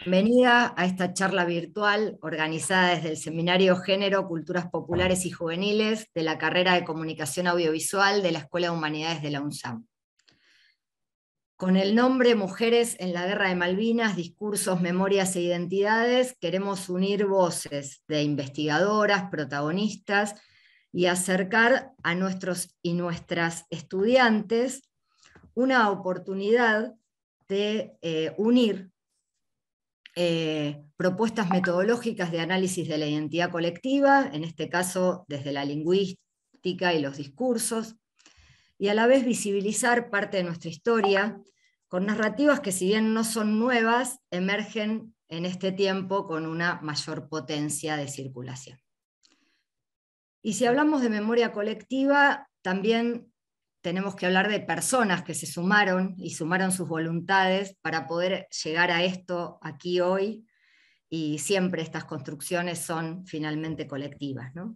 Bienvenida a esta charla virtual organizada desde el Seminario Género, Culturas Populares y Juveniles de la carrera de Comunicación Audiovisual de la Escuela de Humanidades de la UNSAM. Con el nombre Mujeres en la Guerra de Malvinas, Discursos, Memorias e Identidades, queremos unir voces de investigadoras, protagonistas, y acercar a nuestros y nuestras estudiantes una oportunidad de unir propuestas metodológicas de análisis de la identidad colectiva, en este caso desde la lingüística y los discursos, y a la vez visibilizar parte de nuestra historia con narrativas que, si bien no son nuevas, emergen en este tiempo con una mayor potencia de circulación. Y si hablamos de memoria colectiva, también tenemos que hablar de personas que se sumaron y sumaron sus voluntades para poder llegar a esto aquí hoy, y siempre estas construcciones son finalmente colectivas, ¿no?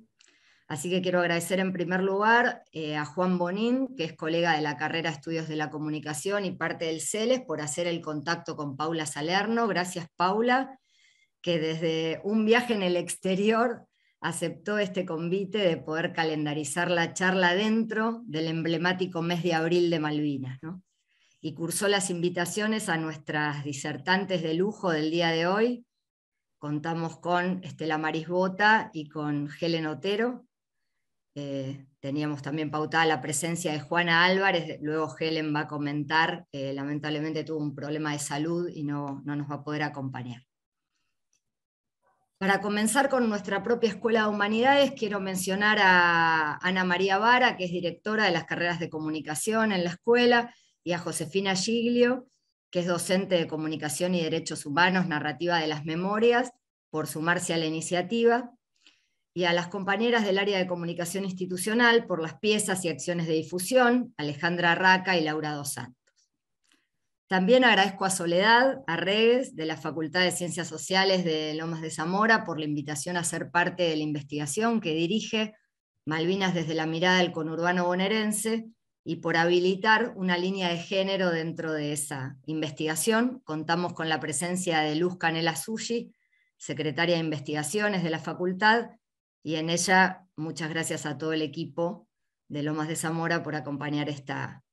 Así que quiero agradecer en primer lugar a Juan Bonín, que es colega de la carrera de Estudios de la Comunicación y parte del CELES, por hacer el contacto con Paula Salerno. Gracias, Paula, que desde un viaje en el exterior aceptó este convite de poder calendarizar la charla dentro del emblemático mes de abril de Malvinas, ¿no? Y cursó las invitaciones a nuestras disertantes de lujo del día de hoy. Contamos con Estela Maris Bota y con Helen Otero. Teníamos también pautada la presencia de Juana Álvarez, luego Helen va a comentar, lamentablemente tuvo un problema de salud y no nos va a poder acompañar. Para comenzar con nuestra propia Escuela de Humanidades, quiero mencionar a Ana María Vara, que es directora de las carreras de comunicación en la escuela, y a Josefina Giglio, que es docente de Comunicación y Derechos Humanos, Narrativa de las Memorias, por sumarse a la iniciativa, y a las compañeras del área de comunicación institucional por las piezas y acciones de difusión, Alejandra Raca y Laura Dos Santos. También agradezco a Soledad Arregues, de la Facultad de Ciencias Sociales de Lomas de Zamora, por la invitación a ser parte de la investigación que dirige Malvinas desde la mirada del conurbano bonaerense, y por habilitar una línea de género dentro de esa investigación. Contamos con la presencia de Luz Canela Sushi, secretaria de Investigaciones de la facultad, y en ella muchas gracias a todo el equipo de Lomas de Zamora por acompañar esta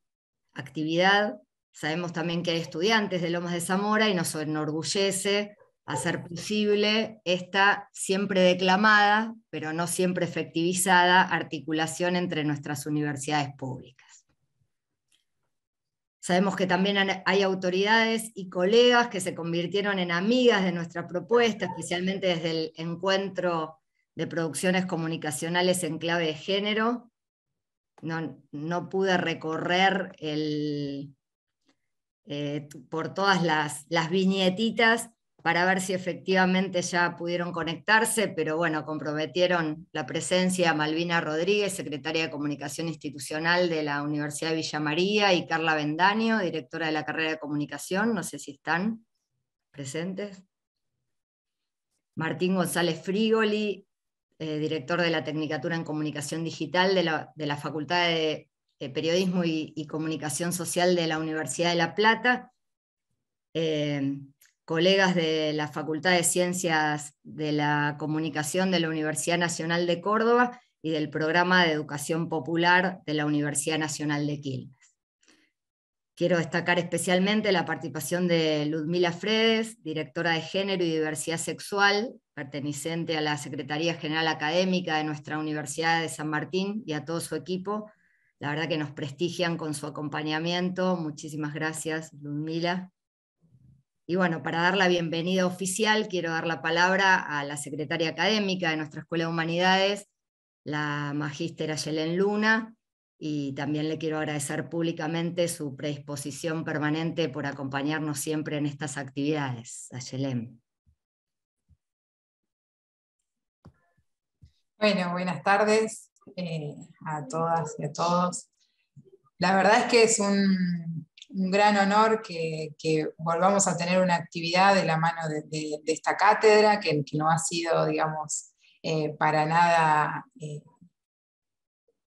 actividad. Sabemos también que hay estudiantes de Lomas de Zamora y nos enorgullece hacer posible esta siempre declamada, pero no siempre efectivizada, articulación entre nuestras universidades públicas. Sabemos que también hay autoridades y colegas que se convirtieron en amigas de nuestra propuesta, especialmente desde el encuentro de producciones comunicacionales en clave de género. No pude recorrer por todas las viñetitas para ver si efectivamente ya pudieron conectarse, pero bueno, comprometieron la presencia Malvina Rodríguez, secretaria de Comunicación Institucional de la Universidad de Villa María, y Carla Bendaño, directora de la carrera de Comunicación, no sé si están presentes. Martín González Frigoli, director de la Tecnicatura en Comunicación Digital de la Facultad de Periodismo y Comunicación Social de la Universidad de La Plata, colegas de la Facultad de Ciencias de la Comunicación de la Universidad Nacional de Córdoba y del Programa de Educación Popular de la Universidad Nacional de Quilmes. Quiero destacar especialmente la participación de Ludmila Fredes, directora de Género y Diversidad Sexual, perteneciente a la Secretaría General Académica de nuestra Universidad de San Martín, y a todo su equipo. La verdad que nos prestigian con su acompañamiento. Muchísimas gracias, Ludmila. Y bueno, para dar la bienvenida oficial, quiero dar la palabra a la secretaria académica de nuestra Escuela de Humanidades, la magíster Ayelen Luna, y también le quiero agradecer públicamente su predisposición permanente por acompañarnos siempre en estas actividades. Ayelen. Bueno, buenas tardes a todas y a todos. La verdad es que es un gran honor que volvamos a tener una actividad de la mano de esta cátedra, que no ha sido, digamos, para nada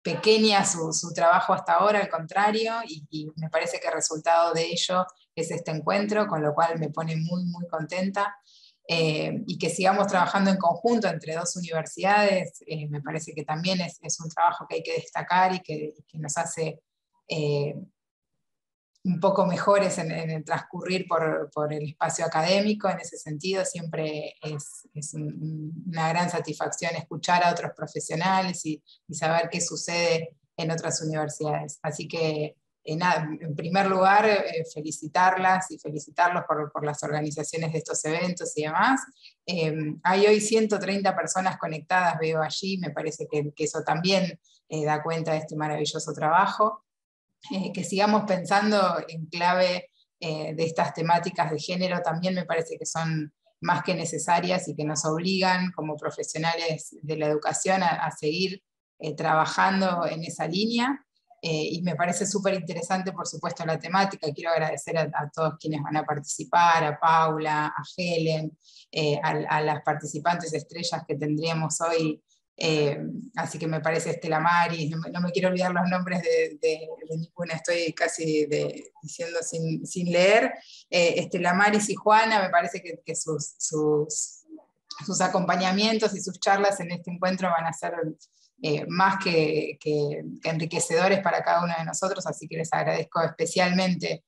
pequeña su trabajo hasta ahora, al contrario, y me parece que el resultado de ello es este encuentro, con lo cual me pone muy, muy contenta. Y que sigamos trabajando en conjunto entre dos universidades, me parece que también es un trabajo que hay que destacar y que nos hace un poco mejores en el transcurrir por el espacio académico. En ese sentido siempre es una gran satisfacción escuchar a otros profesionales y saber qué sucede en otras universidades. Así que nada, en primer lugar, felicitarlas y felicitarlos por las organizaciones de estos eventos y demás. Hay hoy 130 personas conectadas, veo allí, me parece que eso también da cuenta de este maravilloso trabajo. Que sigamos pensando en clave de estas temáticas de género también me parece que son más que necesarias y que nos obligan como profesionales de la educación a seguir trabajando en esa línea. Y me parece súper interesante, por supuesto, la temática. Quiero agradecer a todos quienes van a participar, a Paula, a Helen, a las participantes estrellas que tendríamos hoy. Así que me parece Estela Maris, no me quiero olvidar los nombres de ninguna, estoy casi diciendo sin leer. Estela Maris y Juana, me parece que sus acompañamientos y sus charlas en este encuentro van a ser más que enriquecedores para cada uno de nosotros, así que les agradezco especialmente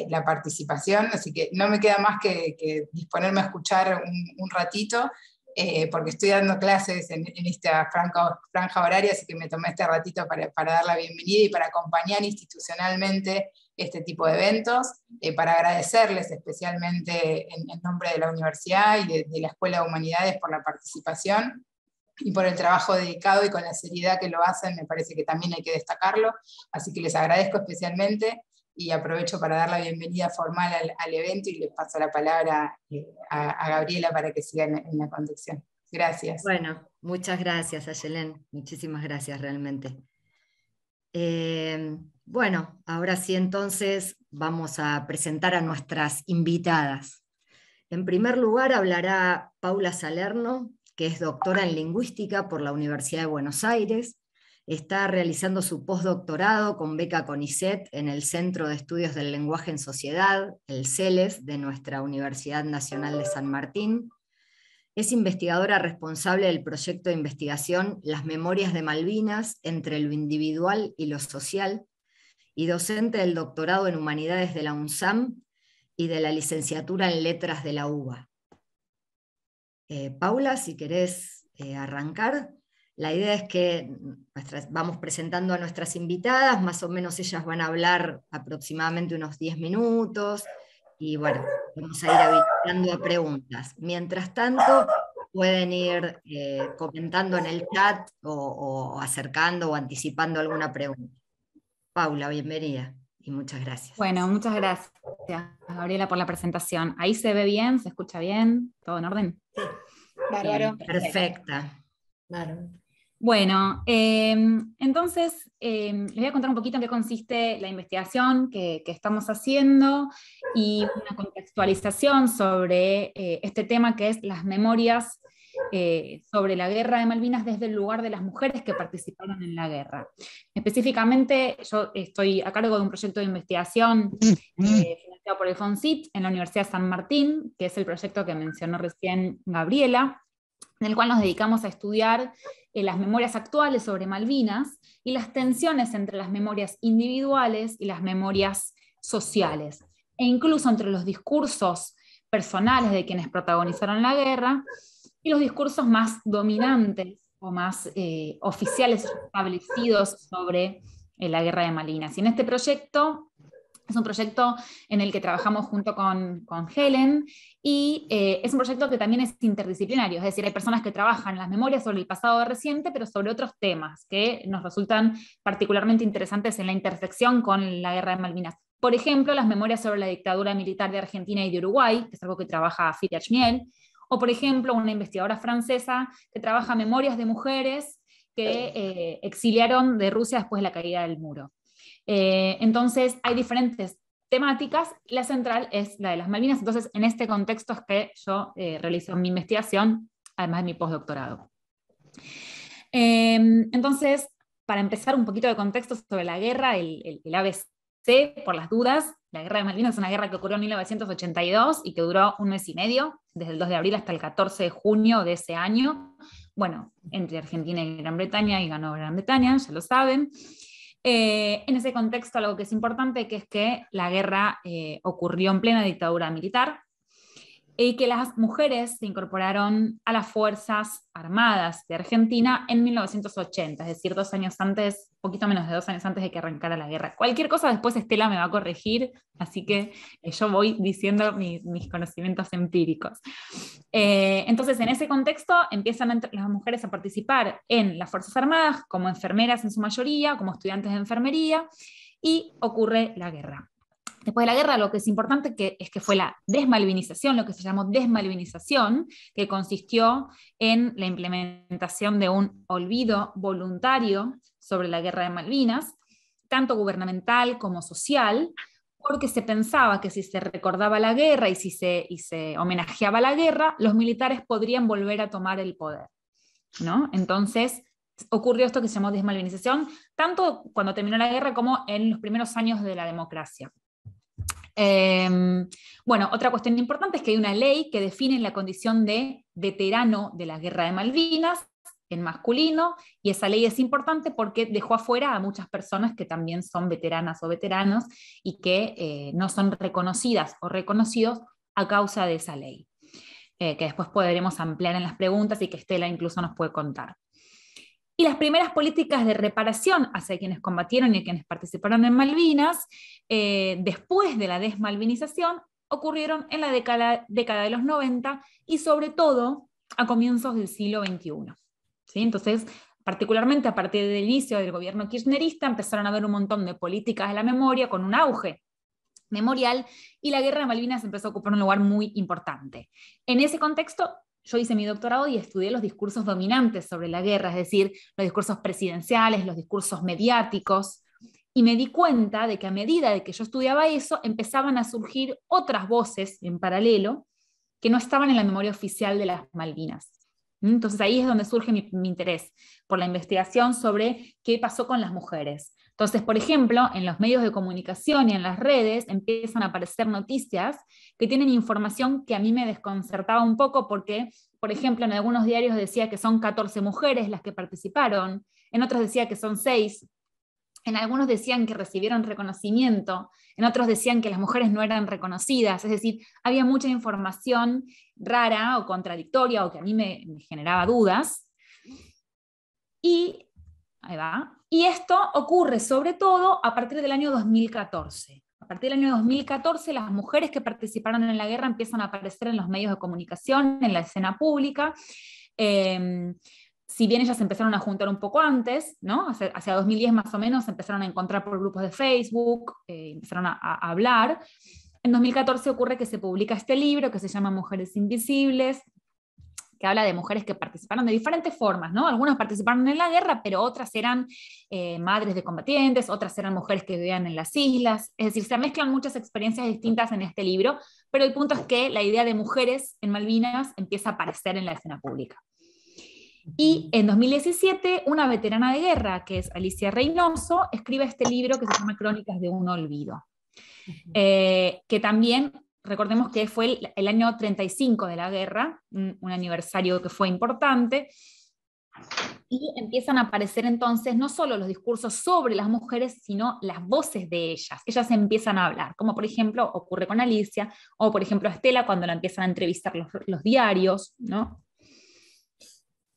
la participación, así que no me queda más que disponerme a escuchar un ratito, porque estoy dando clases en esta franja horaria, así que me tomé este ratito para dar la bienvenida y para acompañar institucionalmente este tipo de eventos, para agradecerles especialmente en nombre de la universidad y de la Escuela de Humanidades por la participación y por el trabajo dedicado y con la seriedad que lo hacen, me parece que también hay que destacarlo, así que les agradezco especialmente y aprovecho para dar la bienvenida formal al evento y les paso la palabra a Gabriela para que siga en la conducción. Gracias. Bueno, muchas gracias, Ayelen, muchísimas gracias realmente. Bueno, ahora sí entonces vamos a presentar a nuestras invitadas. En primer lugar hablará Paula Salerno, que es doctora en lingüística por la Universidad de Buenos Aires. Está realizando su postdoctorado con beca CONICET en el Centro de Estudios del Lenguaje en Sociedad, el CELES, de nuestra Universidad Nacional de San Martín. Es investigadora responsable del proyecto de investigación Las Memorias de Malvinas entre lo individual y lo social, y docente del doctorado en Humanidades de la UNSAM y de la licenciatura en Letras de la UBA. Paula, si querés arrancar. La idea es que vamos presentando a nuestras invitadas, más o menos ellas van a hablar aproximadamente unos 10 minutos, y bueno, vamos a ir habilitando a preguntas. Mientras tanto, pueden ir comentando en el chat o acercando o anticipando alguna pregunta. Paula, bienvenida y muchas gracias. Bueno, muchas gracias, Gabriela, por la presentación. ¿Ahí se ve bien? ¿Se escucha bien? ¿Todo en orden? Sí. Bárbaro. Perfecta. Claro. Bueno, entonces les voy a contar un poquito en qué consiste la investigación que estamos haciendo y una contextualización sobre este tema que es las memorias sobre la guerra de Malvinas desde el lugar de las mujeres que participaron en la guerra. Específicamente, yo estoy a cargo de un proyecto de investigación financiado por el FONSIT en la Universidad de San Martín, que es el proyecto que mencionó recién Gabriela, en el cual nos dedicamos a estudiar las memorias actuales sobre Malvinas y las tensiones entre las memorias individuales y las memorias sociales, e incluso entre los discursos personales de quienes protagonizaron la guerra y los discursos más dominantes o más oficiales establecidos sobre la guerra de Malvinas. Y en este proyecto, es un proyecto en el que trabajamos junto con Helen, y es un proyecto que también es interdisciplinario, es decir, hay personas que trabajan las memorias sobre el pasado reciente, pero sobre otros temas que nos resultan particularmente interesantes en la intersección con la guerra de Malvinas. Por ejemplo, las memorias sobre la dictadura militar de Argentina y de Uruguay, que es algo que trabaja Firia Achmiel, o por ejemplo, una investigadora francesa que trabaja memorias de mujeres que exiliaron de Rusia después de la caída del muro. Entonces hay diferentes temáticas, la central es la de las Malvinas, entonces en este contexto es que yo realizo mi investigación, además de mi postdoctorado. Entonces, para empezar un poquito de contexto sobre la guerra, el ABC, por las dudas, La Guerra de Malvinas es una guerra que ocurrió en 1982 y que duró 1 mes y medio, desde el 2 de abril hasta el 14 de junio de ese año. Bueno, entre Argentina y Gran Bretaña, y ganó Gran Bretaña, ya lo saben. En ese contexto, algo que es importante que es que la guerra ocurrió en plena dictadura militar y que las mujeres se incorporaron a las Fuerzas Armadas de Argentina en 1980, es decir, 2 años antes, poquito menos de 2 años antes de que arrancara la guerra. Cualquier cosa después Estela me va a corregir, así que yo voy diciendo mis conocimientos empíricos. Entonces, en ese contexto empiezan las mujeres a participar en las Fuerzas Armadas como enfermeras en su mayoría, como estudiantes de enfermería, y ocurre la guerra. Después de la guerra, lo que es importante es que fue la desmalvinización, lo que se llamó desmalvinización, que consistió en la implementación de un olvido voluntario sobre la guerra de Malvinas, tanto gubernamental como social, porque se pensaba que si se recordaba la guerra y si se homenajeaba la guerra, los militares podrían volver a tomar el poder, ¿no? Entonces ocurrió esto que se llamó desmalvinización, tanto cuando terminó la guerra como en los primeros años de la democracia. Bueno, otra cuestión importante es que hay una ley que define la condición de veterano de la Guerra de Malvinas en masculino, y esa ley es importante porque dejó afuera a muchas personas que también son veteranas o veteranos y que no son reconocidas o reconocidos a causa de esa ley, que después podremos ampliar en las preguntas y que Estela incluso nos puede contar. Y las primeras políticas de reparación hacia quienes combatieron y quienes participaron en Malvinas, después de la desmalvinización, ocurrieron en la década de los 90 y sobre todo a comienzos del siglo XXI. ¿Sí? Entonces, particularmente a partir del inicio del gobierno kirchnerista, empezaron a haber un montón de políticas de la memoria con un auge memorial, y la Guerra de Malvinas empezó a ocupar un lugar muy importante. En ese contexto, yo hice mi doctorado y estudié los discursos dominantes sobre la guerra, es decir, los discursos presidenciales, los discursos mediáticos, y me di cuenta de que a medida de que yo estudiaba eso, empezaban a surgir otras voces en paralelo que no estaban en la memoria oficial de las Malvinas. Entonces ahí es donde surge mi interés por la investigación sobre qué pasó con las mujeres. Entonces, por ejemplo, en los medios de comunicación y en las redes empiezan a aparecer noticias que tienen información que a mí me desconcertaba un poco porque, por ejemplo, en algunos diarios decía que son 14 mujeres las que participaron, en otros decía que son 6, en algunos decían que recibieron reconocimiento, en otros decían que las mujeres no eran reconocidas, es decir, había mucha información rara o contradictoria o que a mí me generaba dudas. Y ahí va. Y esto ocurre sobre todo a partir del año 2014. A partir del año 2014, las mujeres que participaron en la guerra empiezan a aparecer en los medios de comunicación, en la escena pública. Si bien ellas empezaron a juntar un poco antes, ¿no? Hacia 2010 más o menos, se empezaron a encontrar por grupos de Facebook, empezaron a hablar. En 2014 ocurre que se publica este libro que se llama Mujeres Invisibles, que habla de mujeres que participaron de diferentes formas, ¿no? Algunas participaron en la guerra, pero otras eran madres de combatientes, otras eran mujeres que vivían en las islas, es decir, se mezclan muchas experiencias distintas en este libro, pero el punto es que la idea de mujeres en Malvinas empieza a aparecer en la escena pública. Y en 2017, una veterana de guerra, que es Alicia Reynoso, escribe este libro que se llama Crónicas de un olvido, que también, recordemos que fue el año 35 de la guerra, un aniversario que fue importante, y empiezan a aparecer entonces no solo los discursos sobre las mujeres, sino las voces de ellas. Ellas empiezan a hablar, como por ejemplo ocurre con Alicia, o por ejemplo a Estela cuando la empiezan a entrevistar los diarios, ¿no?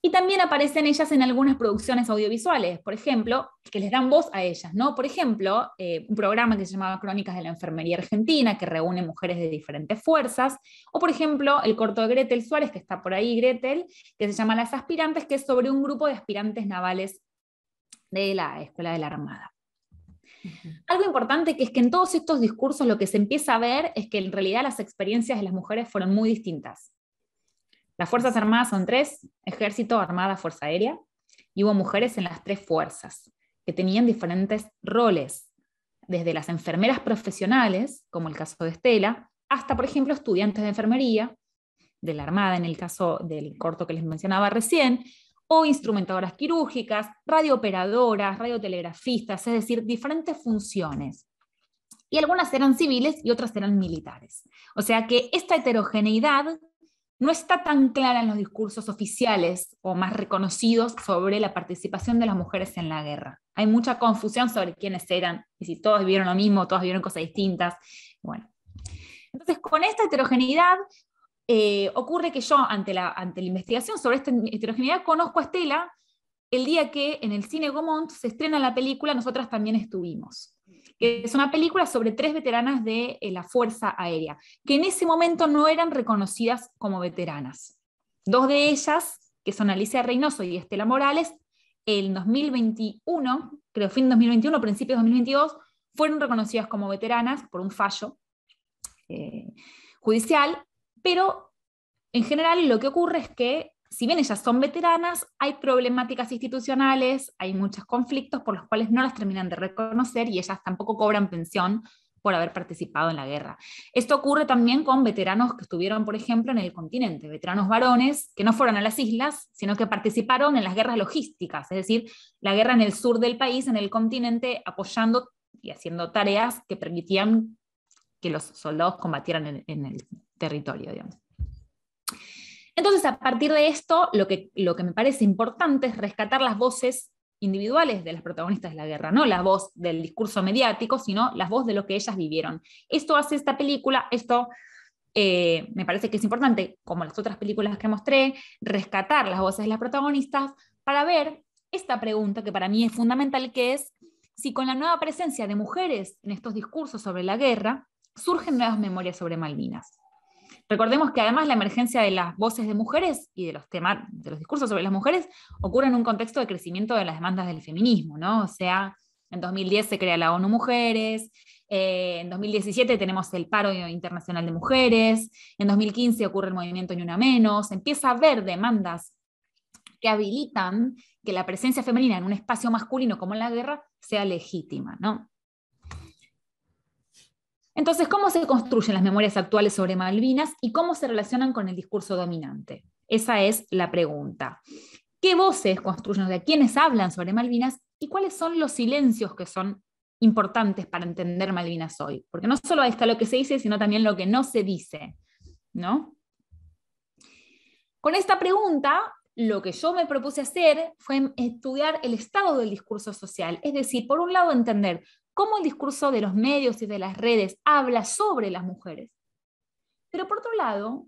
Y también aparecen ellas en algunas producciones audiovisuales, por ejemplo, que les dan voz a ellas, ¿no? Por ejemplo, un programa que se llamaba Crónicas de la Enfermería Argentina, que reúne mujeres de diferentes fuerzas, o por ejemplo, el corto de Gretel Suárez, que está por ahí, Gretel, que se llama Las Aspirantes, que es sobre un grupo de aspirantes navales de la Escuela de la Armada. Algo importante que es que en todos estos discursos lo que se empieza a ver es que en realidad las experiencias de las mujeres fueron muy distintas. Las Fuerzas Armadas son 3, Ejército, Armada, Fuerza Aérea, y hubo mujeres en las 3 fuerzas, que tenían diferentes roles, desde las enfermeras profesionales, como el caso de Estela, hasta, por ejemplo, estudiantes de enfermería, de la Armada, en el caso del corto que les mencionaba recién, o instrumentadoras quirúrgicas, radiooperadoras, radiotelegrafistas, es decir, diferentes funciones. y algunas eran civiles y otras eran militares. O sea que esta heterogeneidad no está tan clara en los discursos oficiales o más reconocidos sobre la participación de las mujeres en la guerra. Hay mucha confusión sobre quiénes eran, y si todos vivieron lo mismo, todos vivieron cosas distintas. Bueno. Entonces, con esta heterogeneidad, ocurre que yo, ante la investigación sobre esta heterogeneidad, conozco a Estela el día que en el Cine Gaumont se estrena la película Nosotras también estuvimos, que es una película sobre 3 veteranas de la Fuerza Aérea, que en ese momento no eran reconocidas como veteranas. 2 de ellas, que son Alicia Reynoso y Estela Morales, en 2021, creo fin de 2021, principios de 2022, fueron reconocidas como veteranas por un fallo judicial, pero en general lo que ocurre es que, si bien ellas son veteranas, hay problemáticas institucionales, hay muchos conflictos por los cuales no las terminan de reconocer y ellas tampoco cobran pensión por haber participado en la guerra. Esto ocurre también con veteranos que estuvieron, por ejemplo, en el continente, veteranos varones que no fueron a las islas, sino que participaron en las guerras logísticas, es decir, la guerra en el sur del país, en el continente, apoyando y haciendo tareas que permitían que los soldados combatieran en el territorio, digamos. Entonces, a partir de esto, lo que me parece importante es rescatar las voces individuales de las protagonistas de la guerra, no la voz del discurso mediático, sino la voz de lo que ellas vivieron. Esto hace esta película, esto me parece que es importante, como las otras películas que mostré, rescatar las voces de las protagonistas para ver esta pregunta que para mí es fundamental, que es si con la nueva presencia de mujeres en estos discursos sobre la guerra, surgen nuevas memorias sobre Malvinas. Recordemos que además la emergencia de las voces de mujeres y de los discursos sobre las mujeres ocurre en un contexto de crecimiento de las demandas del feminismo, ¿no? O sea, en 2010 se crea la ONU Mujeres, en 2017 tenemos el paro internacional de mujeres, en 2015 ocurre el movimiento Ni Una Menos, empieza a haber demandas que habilitan que la presencia femenina en un espacio masculino como en la guerra sea legítima, ¿no? Entonces, ¿cómo se construyen las memorias actuales sobre Malvinas y cómo se relacionan con el discurso dominante? Esa es la pregunta. ¿Qué voces construyen, o sea, quiénes hablan sobre Malvinas y cuáles son los silencios que son importantes para entender Malvinas hoy? Porque no solo está lo que se dice, sino también lo que no se dice, ¿no? Con esta pregunta, lo que yo me propuse hacer fue estudiar el estado del discurso social, es decir, por un lado entender cómo el discurso de los medios y de las redes habla sobre las mujeres, pero por otro lado,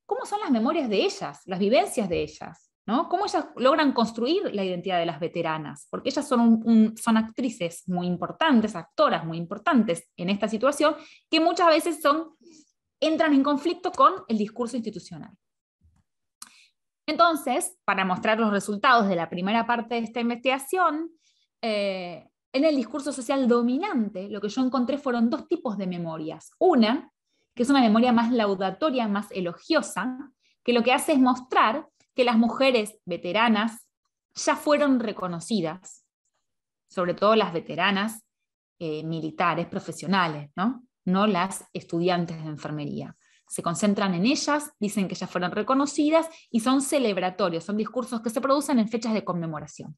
cómo son las memorias de ellas, las vivencias de ellas, ¿no? Cómo ellas logran construir la identidad de las veteranas, porque ellas son actrices muy importantes, actoras muy importantes en esta situación, que muchas veces entran en conflicto con el discurso institucional. Entonces, para mostrar los resultados de la primera parte de esta investigación, en el discurso social dominante, lo que yo encontré fueron 2 tipos de memorias. Una, que es una memoria más laudatoria, más elogiosa, que lo que hace es mostrar que las mujeres veteranas ya fueron reconocidas, sobre todo las veteranas militares, profesionales, ¿no? No las estudiantes de enfermería. Se concentran en ellas, dicen que ya fueron reconocidas y son celebratorios, son discursos que se producen en fechas de conmemoración.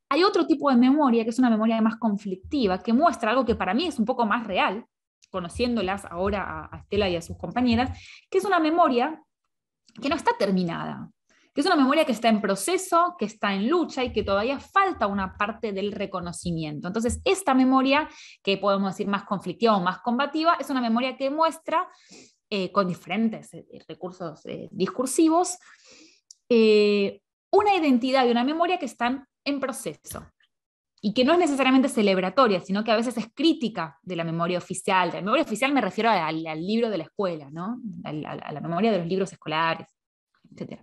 Hay otro tipo de memoria, que es una memoria más conflictiva, que muestra algo que para mí es un poco más real, conociéndolas ahora a Estela y a sus compañeras, que es una memoria que no está terminada, que es una memoria que está en proceso, que está en lucha y que todavía falta una parte del reconocimiento. Entonces, esta memoria, que podemos decir más conflictiva o más combativa, es una memoria que muestra, con diferentes recursos discursivos, una identidad y una memoria que están en proceso y que no es necesariamente celebratoria, sino que a veces es crítica de la memoria oficial. De la memoria oficial me refiero al libro de la escuela, ¿no? A la memoria de los libros escolares, etc.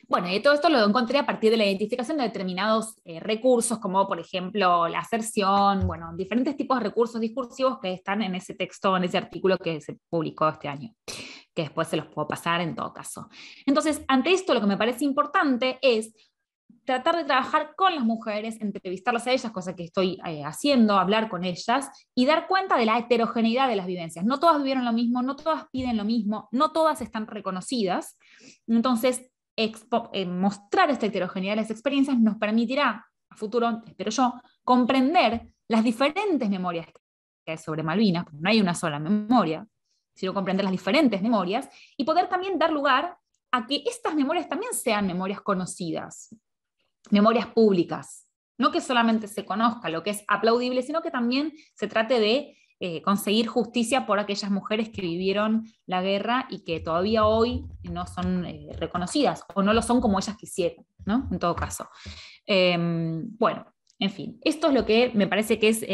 Bueno, y todo esto lo encontré a partir de la identificación de determinados recursos, como por ejemplo la aserción, bueno, diferentes tipos de recursos discursivos que están en ese texto, en ese artículo que se publicó este año, que después se los puedo pasar en todo caso. Entonces, ante esto lo que me parece importante es tratar de trabajar con las mujeres, entrevistarlas a ellas, cosa que estoy haciendo, hablar con ellas, y dar cuenta de la heterogeneidad de las vivencias. No todas vivieron lo mismo, no todas piden lo mismo, no todas están reconocidas. Entonces, mostrar esta heterogeneidad de las experiencias nos permitirá, a futuro, espero yo, comprender las diferentes memorias que hay sobre Malvinas, porque no hay una sola memoria, sino comprender las diferentes memorias, y poder también dar lugar a que estas memorias también sean memorias conocidas, memorias públicas, no que solamente se conozca lo que es aplaudible, sino que también se trate de conseguir justicia por aquellas mujeres que vivieron la guerra y que todavía hoy no son reconocidas, o no lo son como ellas quisieran, ¿no? En todo caso. Bueno, en fin, esto es lo que me parece que es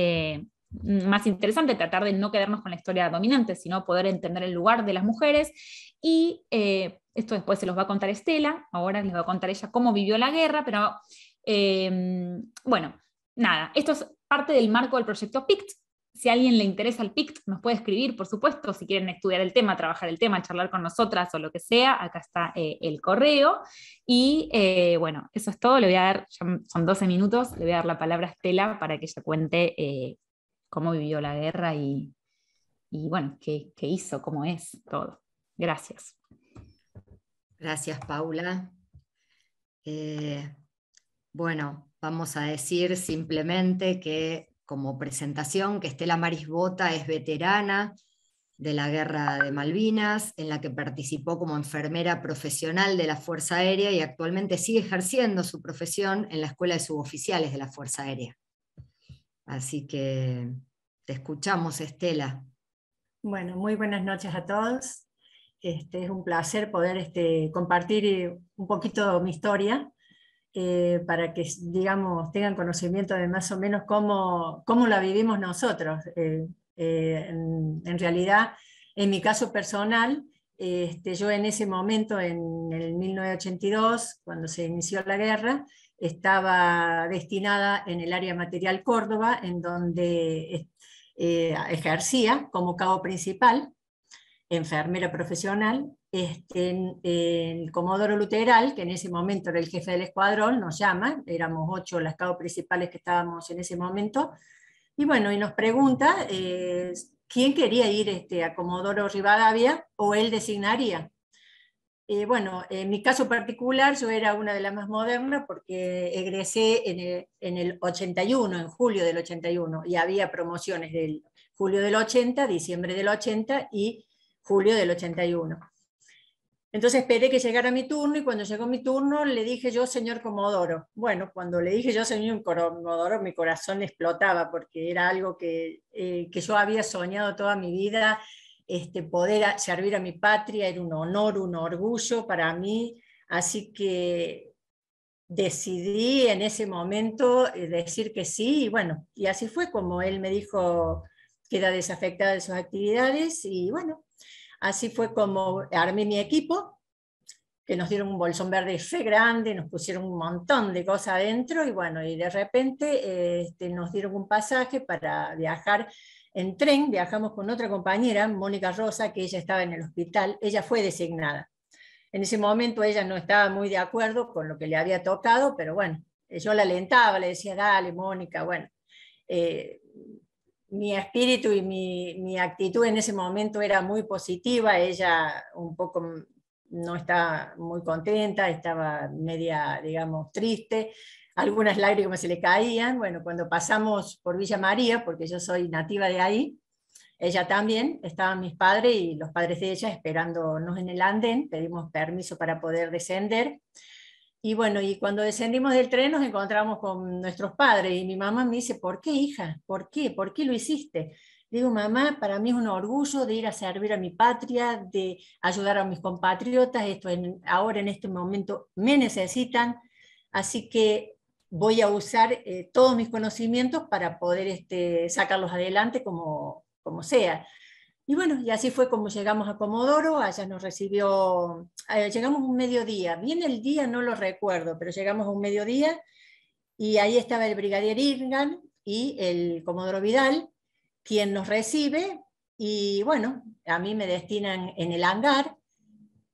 más interesante, tratar de no quedarnos con la historia dominante, sino poder entender el lugar de las mujeres, y esto después se los va a contar Estela, ahora les va a contar ella cómo vivió la guerra, pero bueno, nada, esto es parte del marco del proyecto PICT. Si a alguien le interesa el PICT, nos puede escribir, por supuesto, si quieren estudiar el tema, trabajar el tema, charlar con nosotras o lo que sea, acá está el correo. Y bueno, eso es todo, le voy a dar, ya son 12 minutos, le voy a dar la palabra a Estela para que ella cuente cómo vivió la guerra y bueno, qué hizo, cómo es, todo. Gracias. Gracias, Paula. Bueno, vamos a decir simplemente que como presentación que Estela Maris Bota es veterana de la Guerra de Malvinas, en la que participó como enfermera profesional de la Fuerza Aérea y actualmente sigue ejerciendo su profesión en la Escuela de Suboficiales de la Fuerza Aérea. Así que te escuchamos, Estela. Bueno, muy buenas noches a todos. Es un placer poder compartir un poquito mi historia, para que, digamos, tengan conocimiento de más o menos cómo la vivimos nosotros. En realidad, en mi caso personal, yo en ese momento, en el 1982, cuando se inició la guerra, estaba destinada en el área material Córdoba, en donde ejercía como cabo principal, enfermera profesional. El Comodoro Luteral, que en ese momento era el jefe del escuadrón, nos llama, éramos 8 las cabos principales que estábamos en ese momento, y bueno, y nos pregunta quién quería ir a Comodoro Rivadavia, o él designaría. Bueno, en mi caso particular, yo era una de las más modernas porque egresé en el 81, en julio del 81, y había promociones del julio del 80, diciembre del 80 y julio del 81. Entonces esperé que llegara mi turno, y cuando llegó mi turno le dije yo, señor Comodoro. Bueno, cuando le dije yo, señor Comodoro, mi corazón explotaba, porque era algo que yo había soñado toda mi vida. Poder servir a mi patria era un honor, un orgullo para mí, así que decidí en ese momento decir que sí, y bueno, y así fue como él me dijo que era desafectada de sus actividades, y bueno, así fue como armé mi equipo, que nos dieron un bolsón verde re grande, nos pusieron un montón de cosas adentro, y bueno, y de repente nos dieron un pasaje para viajar en tren. Viajamos con otra compañera, Mónica Rosa, que ella estaba en el hospital, ella fue designada. En ese momento ella no estaba muy de acuerdo con lo que le había tocado, pero bueno, yo la alentaba, le decía, dale, Mónica, bueno. Mi espíritu y mi actitud en ese momento era muy positiva. Ella un poco no estaba muy contenta, estaba media, digamos, triste, algunas lágrimas se le caían. Bueno, cuando pasamos por Villa María, porque yo soy nativa de ahí, ella también, estaban mis padres y los padres de ella esperándonos en el andén, pedimos permiso para poder descender. Y bueno, y cuando descendimos del tren nos encontramos con nuestros padres, y mi mamá me dice, ¿por qué, hija? ¿Por qué? ¿Por qué lo hiciste? Digo, mamá, para mí es un orgullo de ir a servir a mi patria, de ayudar a mis compatriotas, ahora en este momento me necesitan, así que voy a usar todos mis conocimientos para poder sacarlos adelante como sea. Y bueno, y así fue como llegamos a Comodoro. Allá nos recibió, llegamos un mediodía, bien el día no lo recuerdo, pero llegamos a un mediodía, y ahí estaba el brigadier Irgan y el Comodoro Vidal, quien nos recibe, y bueno, a mí me destinan en el hangar,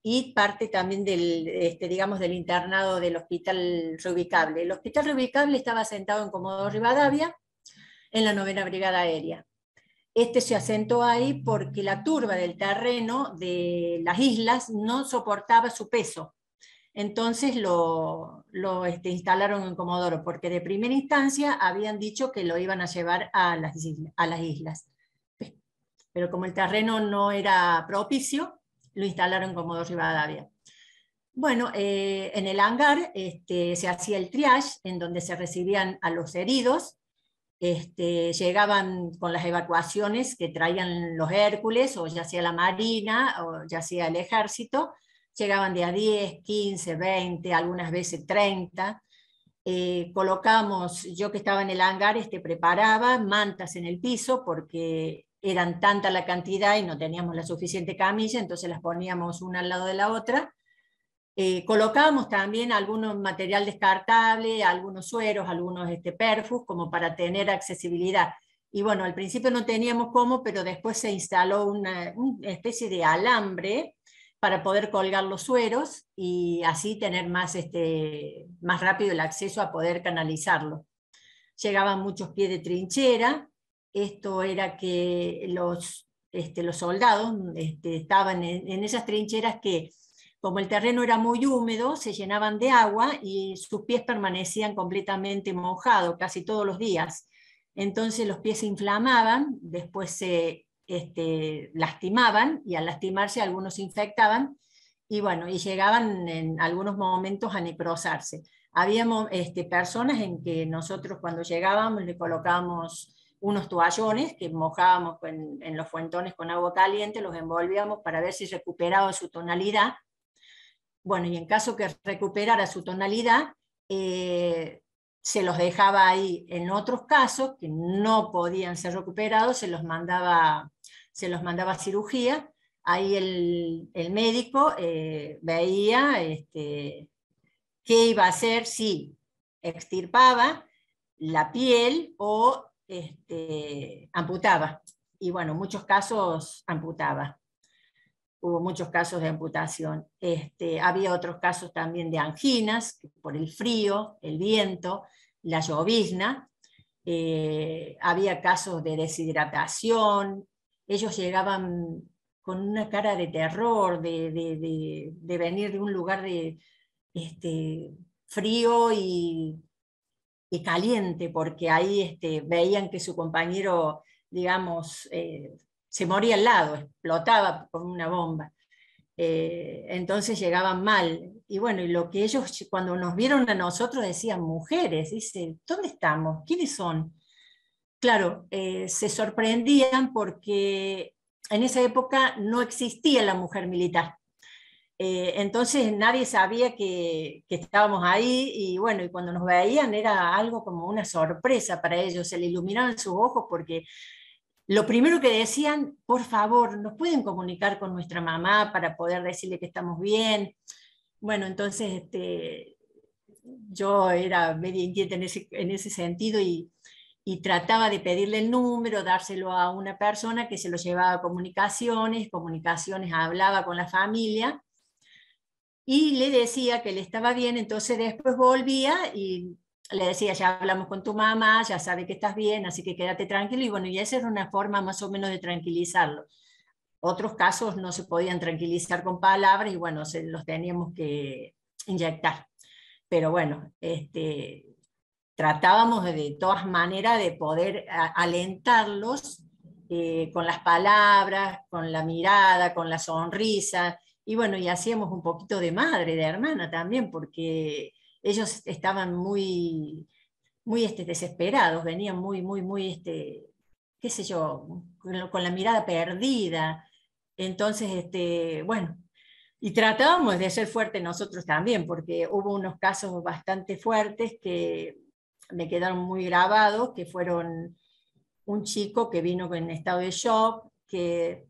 y parte también digamos, del internado del Hospital Reubicable. El Hospital Reubicable estaba asentado en Comodoro Rivadavia, en la 9ª Brigada Aérea. Se asentó ahí porque la turba del terreno de las islas no soportaba su peso. entonces lo instalaron en Comodoro, porque de primera instancia habían dicho que lo iban a llevar a las islas. Pero como el terreno no era propicio, lo instalaron en Comodoro Rivadavia. Bueno, en el hangar se hacía el triage, en donde se recibían a los heridos. Llegaban con las evacuaciones que traían los Hércules, o ya sea la Marina, o ya sea el Ejército. Llegaban de a 10, 15, 20, algunas veces 30. Colocamos, yo que estaba en el hangar, preparaba mantas en el piso, porque eran tanta la cantidad y no teníamos la suficiente camilla, entonces las poníamos una al lado de la otra. Colocábamos también algunos material descartable, algunos sueros, algunos perfus, como para tener accesibilidad. Y bueno, al principio no teníamos cómo, pero después se instaló una especie de alambre para poder colgar los sueros y así tener más rápido el acceso a poder canalizarlo. Llegaban muchos pies de trinchera. Esto era que los soldados estaban en esas trincheras que, como el terreno era muy húmedo, se llenaban de agua y sus pies permanecían completamente mojados casi todos los días. Entonces los pies se inflamaban, después se lastimaban, y al lastimarse algunos se infectaban, y bueno, y llegaban en algunos momentos a necrosarse. Habíamos personas en que nosotros cuando llegábamos le colocábamos unos toallones que mojábamos en los fuentones con agua caliente, los envolvíamos para ver si recuperaba su tonalidad. Bueno, y en caso que recuperara su tonalidad, se los dejaba ahí. En otros casos, que no podían ser recuperados, se los mandaba a cirugía. Ahí el médico veía qué iba a hacer, si extirpaba la piel o amputaba. Y bueno, muchos casos amputaba. Hubo muchos casos de amputación. Había otros casos también de anginas, por el frío, el viento, la llovizna. Había casos de deshidratación. Ellos llegaban con una cara de terror, de venir de un lugar de frío y caliente, porque ahí veían que su compañero, digamos, se moría al lado, explotaba con una bomba. Entonces llegaban mal. Y bueno, y lo que ellos cuando nos vieron a nosotros decían, mujeres, dice, ¿dónde estamos? ¿Quiénes son? Claro, se sorprendían porque en esa época no existía la mujer militar. Entonces nadie sabía que estábamos ahí, y bueno, y cuando nos veían era algo como una sorpresa para ellos, se le iluminaban sus ojos, porque lo primero que decían, por favor, ¿nos pueden comunicar con nuestra mamá para poder decirle que estamos bien? Bueno, entonces yo era media inquieta en ese sentido, y trataba de pedirle el número, dárselo a una persona que se lo llevaba a comunicaciones hablaba con la familia, y le decía que él estaba bien. Entonces después volvía y le decía, ya hablamos con tu mamá, ya sabe que estás bien, así que quédate tranquilo. Y bueno, y esa era una forma más o menos de tranquilizarlo. Otros casos no se podían tranquilizar con palabras, y bueno, se los teníamos que inyectar. Pero bueno, tratábamos de todas maneras de poder alentarlos con las palabras, con la mirada, con la sonrisa. Y bueno, y hacíamos un poquito de madre, de hermana también, porque ellos estaban muy, muy desesperados, venían muy, qué sé yo, con la mirada perdida. Entonces, bueno, y tratábamos de ser fuertes nosotros también, porque hubo unos casos bastante fuertes que me quedaron muy grabados, que fueron un chico que vino en estado de shock, que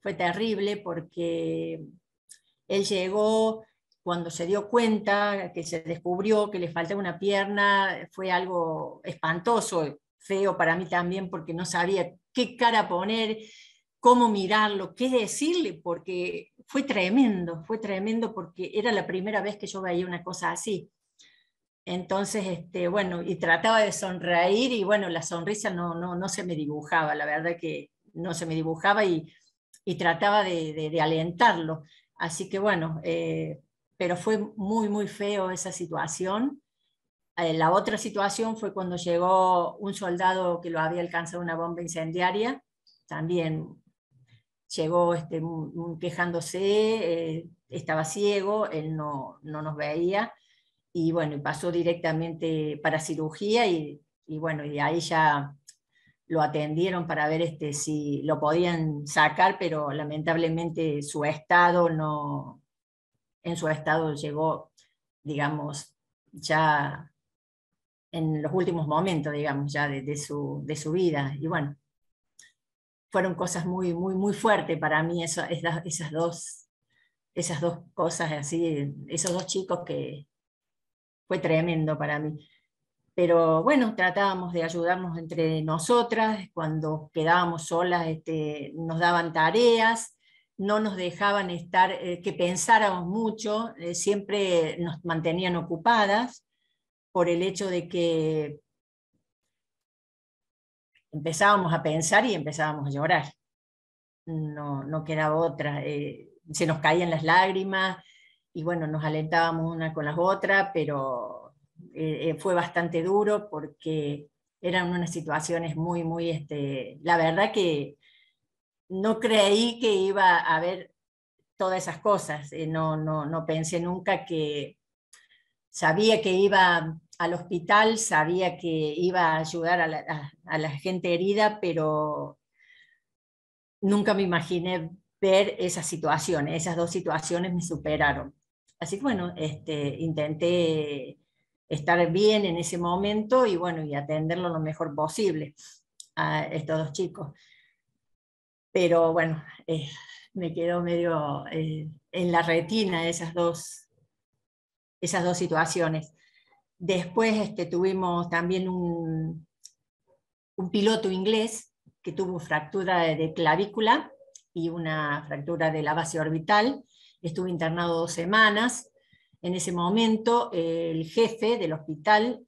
fue terrible porque él llegó, cuando se dio cuenta, que se descubrió que le faltaba una pierna, fue algo espantoso, feo para mí también, porque no sabía qué cara poner, cómo mirarlo, qué decirle, porque fue tremendo porque era la primera vez que yo veía una cosa así. Entonces, bueno, y trataba de sonreír, y bueno, la sonrisa no se me dibujaba, la verdad que no se me dibujaba, y trataba de alentarlo. Así que bueno, pero fue muy, muy feo esa situación. La otra situación fue cuando llegó un soldado que lo había alcanzado una bomba incendiaria, también llegó quejándose, estaba ciego, él no nos veía, y bueno, pasó directamente para cirugía, y bueno, y ahí ya lo atendieron para ver si lo podían sacar, pero lamentablemente su estado no, en su estado llegó, digamos, ya en los últimos momentos, digamos, ya de su vida. Y bueno, fueron cosas muy, muy, muy fuertes para mí, esas dos cosas así, esos dos chicos, que fue tremendo para mí. Pero bueno, tratábamos de ayudarnos entre nosotras. Cuando quedábamos solas, nos daban tareas, no nos dejaban estar, que pensáramos mucho, siempre nos mantenían ocupadas, por el hecho de que empezábamos a pensar y empezábamos a llorar. No quedaba otra. Se nos caían las lágrimas, y bueno, nos alentábamos una con las otras, pero fue bastante duro porque eran unas situaciones muy, muy, la verdad que no creí que iba a haber todas esas cosas. No pensé nunca que, sabía que iba al hospital, sabía que iba a ayudar a la gente herida, pero nunca me imaginé ver esas situaciones. Esas dos situaciones me superaron. Así que bueno, intenté estar bien en ese momento, y bueno, y atenderlo lo mejor posible a estos dos chicos. Pero bueno, me quedó medio en la retina esas dos situaciones. Después tuvimos también un piloto inglés que tuvo fractura de clavícula y una fractura de la base orbital. Estuvo internado 2 semanas. En ese momento el jefe del hospital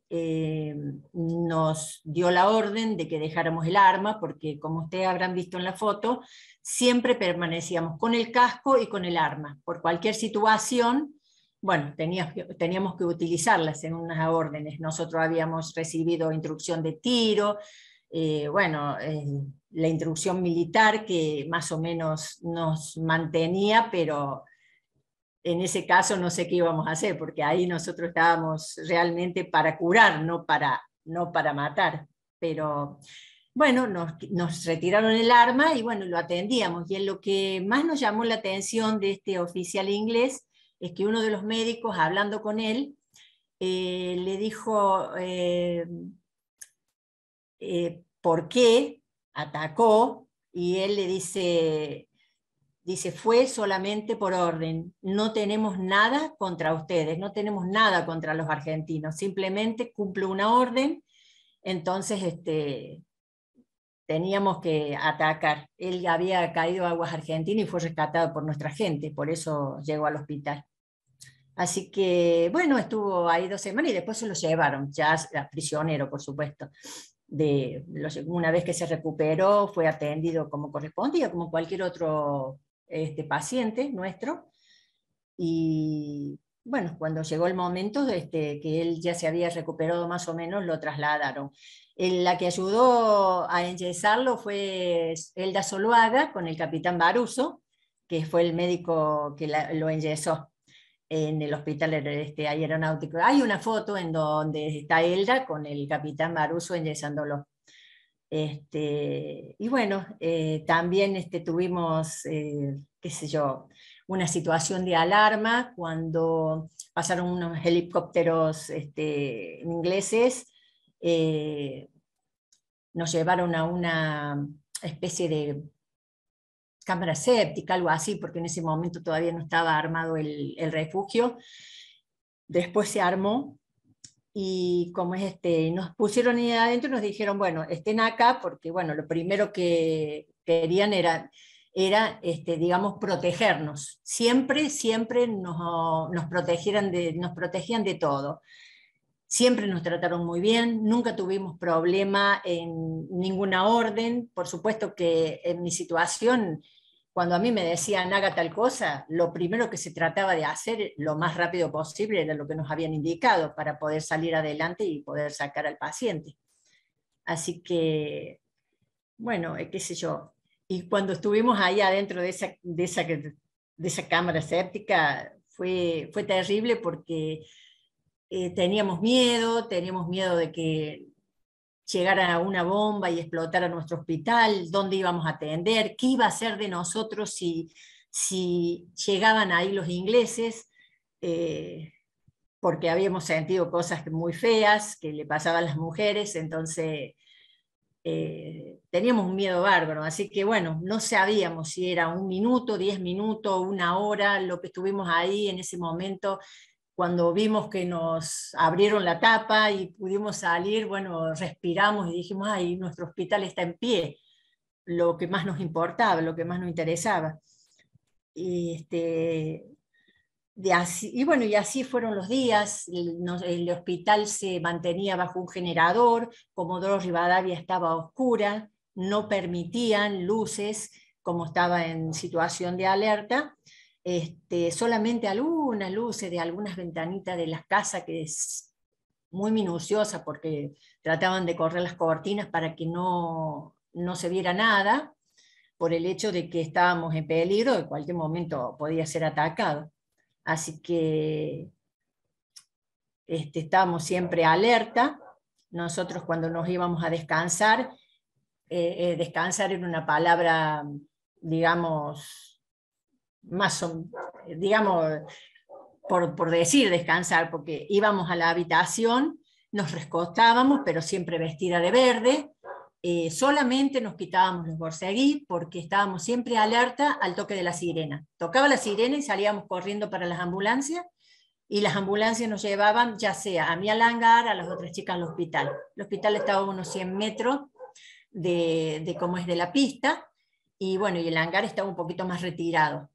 nos dio la orden de que dejáramos el arma, porque como ustedes habrán visto en la foto, siempre permanecíamos con el casco y con el arma. Por cualquier situación, bueno, teníamos que utilizarlas en unas órdenes. Nosotros habíamos recibido instrucción de tiro, bueno, la instrucción militar que más o menos nos mantenía, pero en ese caso no sé qué íbamos a hacer, porque ahí nosotros estábamos realmente para curar, no para matar. Pero bueno, nos retiraron el arma y bueno, lo atendíamos. Y en lo que más nos llamó la atención de este oficial inglés es que uno de los médicos, hablando con él, le dijo por qué atacó, y él le dice, fue solamente por orden, no tenemos nada contra ustedes, no tenemos nada contra los argentinos, simplemente cumple una orden. Entonces teníamos que atacar. Él había caído a aguas argentinas y fue rescatado por nuestra gente, por eso llegó al hospital. Así que, bueno, estuvo ahí 2 semanas y después se lo llevaron, ya prisionero, por supuesto. Una vez que se recuperó, fue atendido como correspondía, como cualquier otro paciente nuestro. Y bueno, cuando llegó el momento que él ya se había recuperado más o menos, lo trasladaron. La que ayudó a enyesarlo fue Elda Zuluaga con el capitán Baruso, que fue el médico que lo enyesó en el hospital aeronáutico. Hay una foto en donde está Elda con el capitán Baruso enyesándolo. Y bueno, también tuvimos, qué sé yo, una situación de alarma cuando pasaron unos helicópteros ingleses, nos llevaron a una especie de cámara séptica, algo así, porque en ese momento todavía no estaba armado el refugio. Después se armó, y como es nos pusieron ahí adentro y nos dijeron, bueno, estén acá, porque bueno, lo primero que querían era digamos, protegernos. Siempre nos protegían de todo. Siempre nos trataron muy bien, nunca tuvimos problema en ninguna orden. Por supuesto que en mi situación cuando a mí me decían haga tal cosa, lo primero que se trataba de hacer lo más rápido posible era lo que nos habían indicado para poder salir adelante y poder sacar al paciente. Así que, bueno, qué sé yo. Y cuando estuvimos ahí adentro de esa cámara séptica, fue terrible porque teníamos miedo de que llegara una bomba y explotara nuestro hospital, dónde íbamos a atender, qué iba a ser de nosotros si llegaban ahí los ingleses, porque habíamos sentido cosas muy feas que le pasaban a las mujeres, entonces teníamos un miedo bárbaro, así que bueno, no sabíamos si era 1 minuto, 10 minutos, 1 hora, lo que estuvimos ahí en ese momento. Cuando vimos que nos abrieron la tapa y pudimos salir, bueno, respiramos y dijimos, ay, nuestro hospital está en pie, lo que más nos importaba, lo que más nos interesaba. Y, bueno, y así fueron los días, el hospital se mantenía bajo un generador, Comodoro Rivadavia estaba a oscura, no permitían luces, como estaba en situación de alerta, solamente algunas luces de algunas ventanitas de las casas, que es muy minuciosa porque trataban de correr las cortinas para que no se viera nada, por el hecho de que estábamos en peligro, en cualquier momento podía ser atacado. Así que estábamos siempre alerta. Nosotros cuando nos íbamos a descansar, descansar era una palabra, digamos, digamos, por decir descansar, porque íbamos a la habitación, nos recostábamos, pero siempre vestida de verde, solamente nos quitábamos los borseguí porque estábamos siempre alerta al toque de la sirena. Tocaba la sirena y salíamos corriendo para las ambulancias, y las ambulancias nos llevaban ya sea a mí al hangar, a las otras chicas al hospital. El hospital estaba a unos 100 metros de cómo es de la pista, y bueno, y el hangar estaba un poquito más retirado.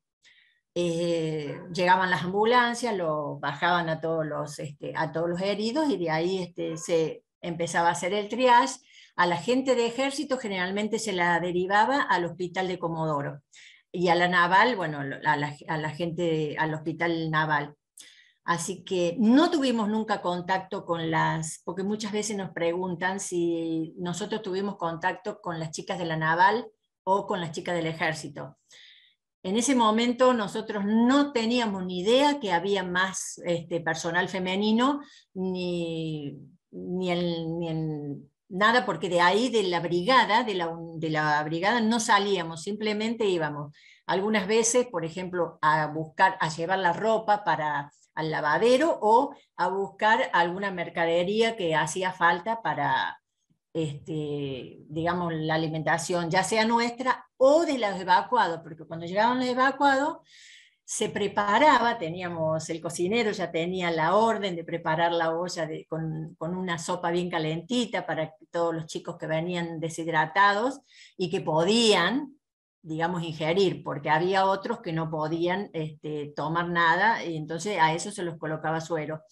Llegaban las ambulancias, bajaban a todos los heridos, y de ahí se empezaba a hacer el triage. A la gente de ejército generalmente se la derivaba al hospital de Comodoro, y a la naval, bueno, a la gente al hospital naval. Así que no tuvimos nunca contacto con porque muchas veces nos preguntan si nosotros tuvimos contacto con las chicas de la naval o con las chicas del ejército. En ese momento nosotros no teníamos ni idea que había más personal femenino, ni nada, porque de ahí, de la brigada, de la brigada no salíamos, simplemente íbamos algunas veces, por ejemplo, a llevar la ropa al lavadero, o a buscar alguna mercadería que hacía falta para, digamos, la alimentación, ya sea nuestra o de los evacuados, porque cuando llegaban los evacuados se preparaba, el cocinero ya tenía la orden de preparar la olla con una sopa bien calentita para todos los chicos que venían deshidratados y que podían, digamos, ingerir, porque había otros que no podían tomar nada, y entonces a eso se los colocaba suero.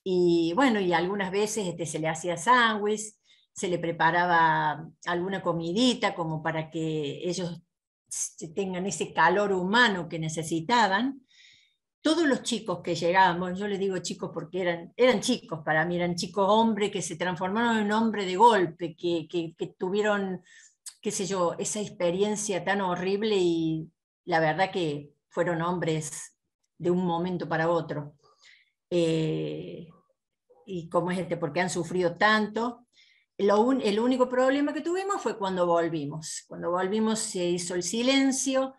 Y bueno, y algunas veces se le hacía sándwich, se le preparaba alguna comidita como para que ellos tengan ese calor humano que necesitaban. Todos los chicos que llegaban, yo les digo chicos porque eran chicos para mí, eran chicos hombres que se transformaron en hombres de golpe, que tuvieron, qué sé yo, esa experiencia tan horrible, y la verdad que fueron hombres de un momento para otro. Y como es porque han sufrido tanto. El único problema que tuvimos fue cuando volvimos. Cuando volvimos se hizo el silencio.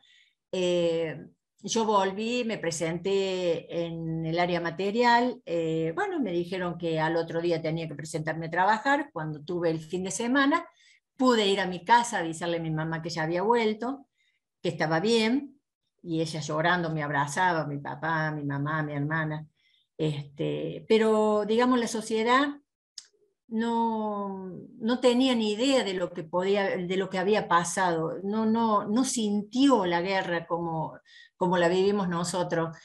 Yo volví, me presenté en el área material. Bueno, me dijeron que al otro día tenía que presentarme a trabajar. Cuando tuve el fin de semana, pude ir a mi casa a avisarle a mi mamá que ya había vuelto, que estaba bien, y ella llorando me abrazaba, mi papá, mi mamá, mi hermana. Pero digamos, la sociedad no tenía ni idea de lo que había pasado, no sintió la guerra como la vivimos nosotros,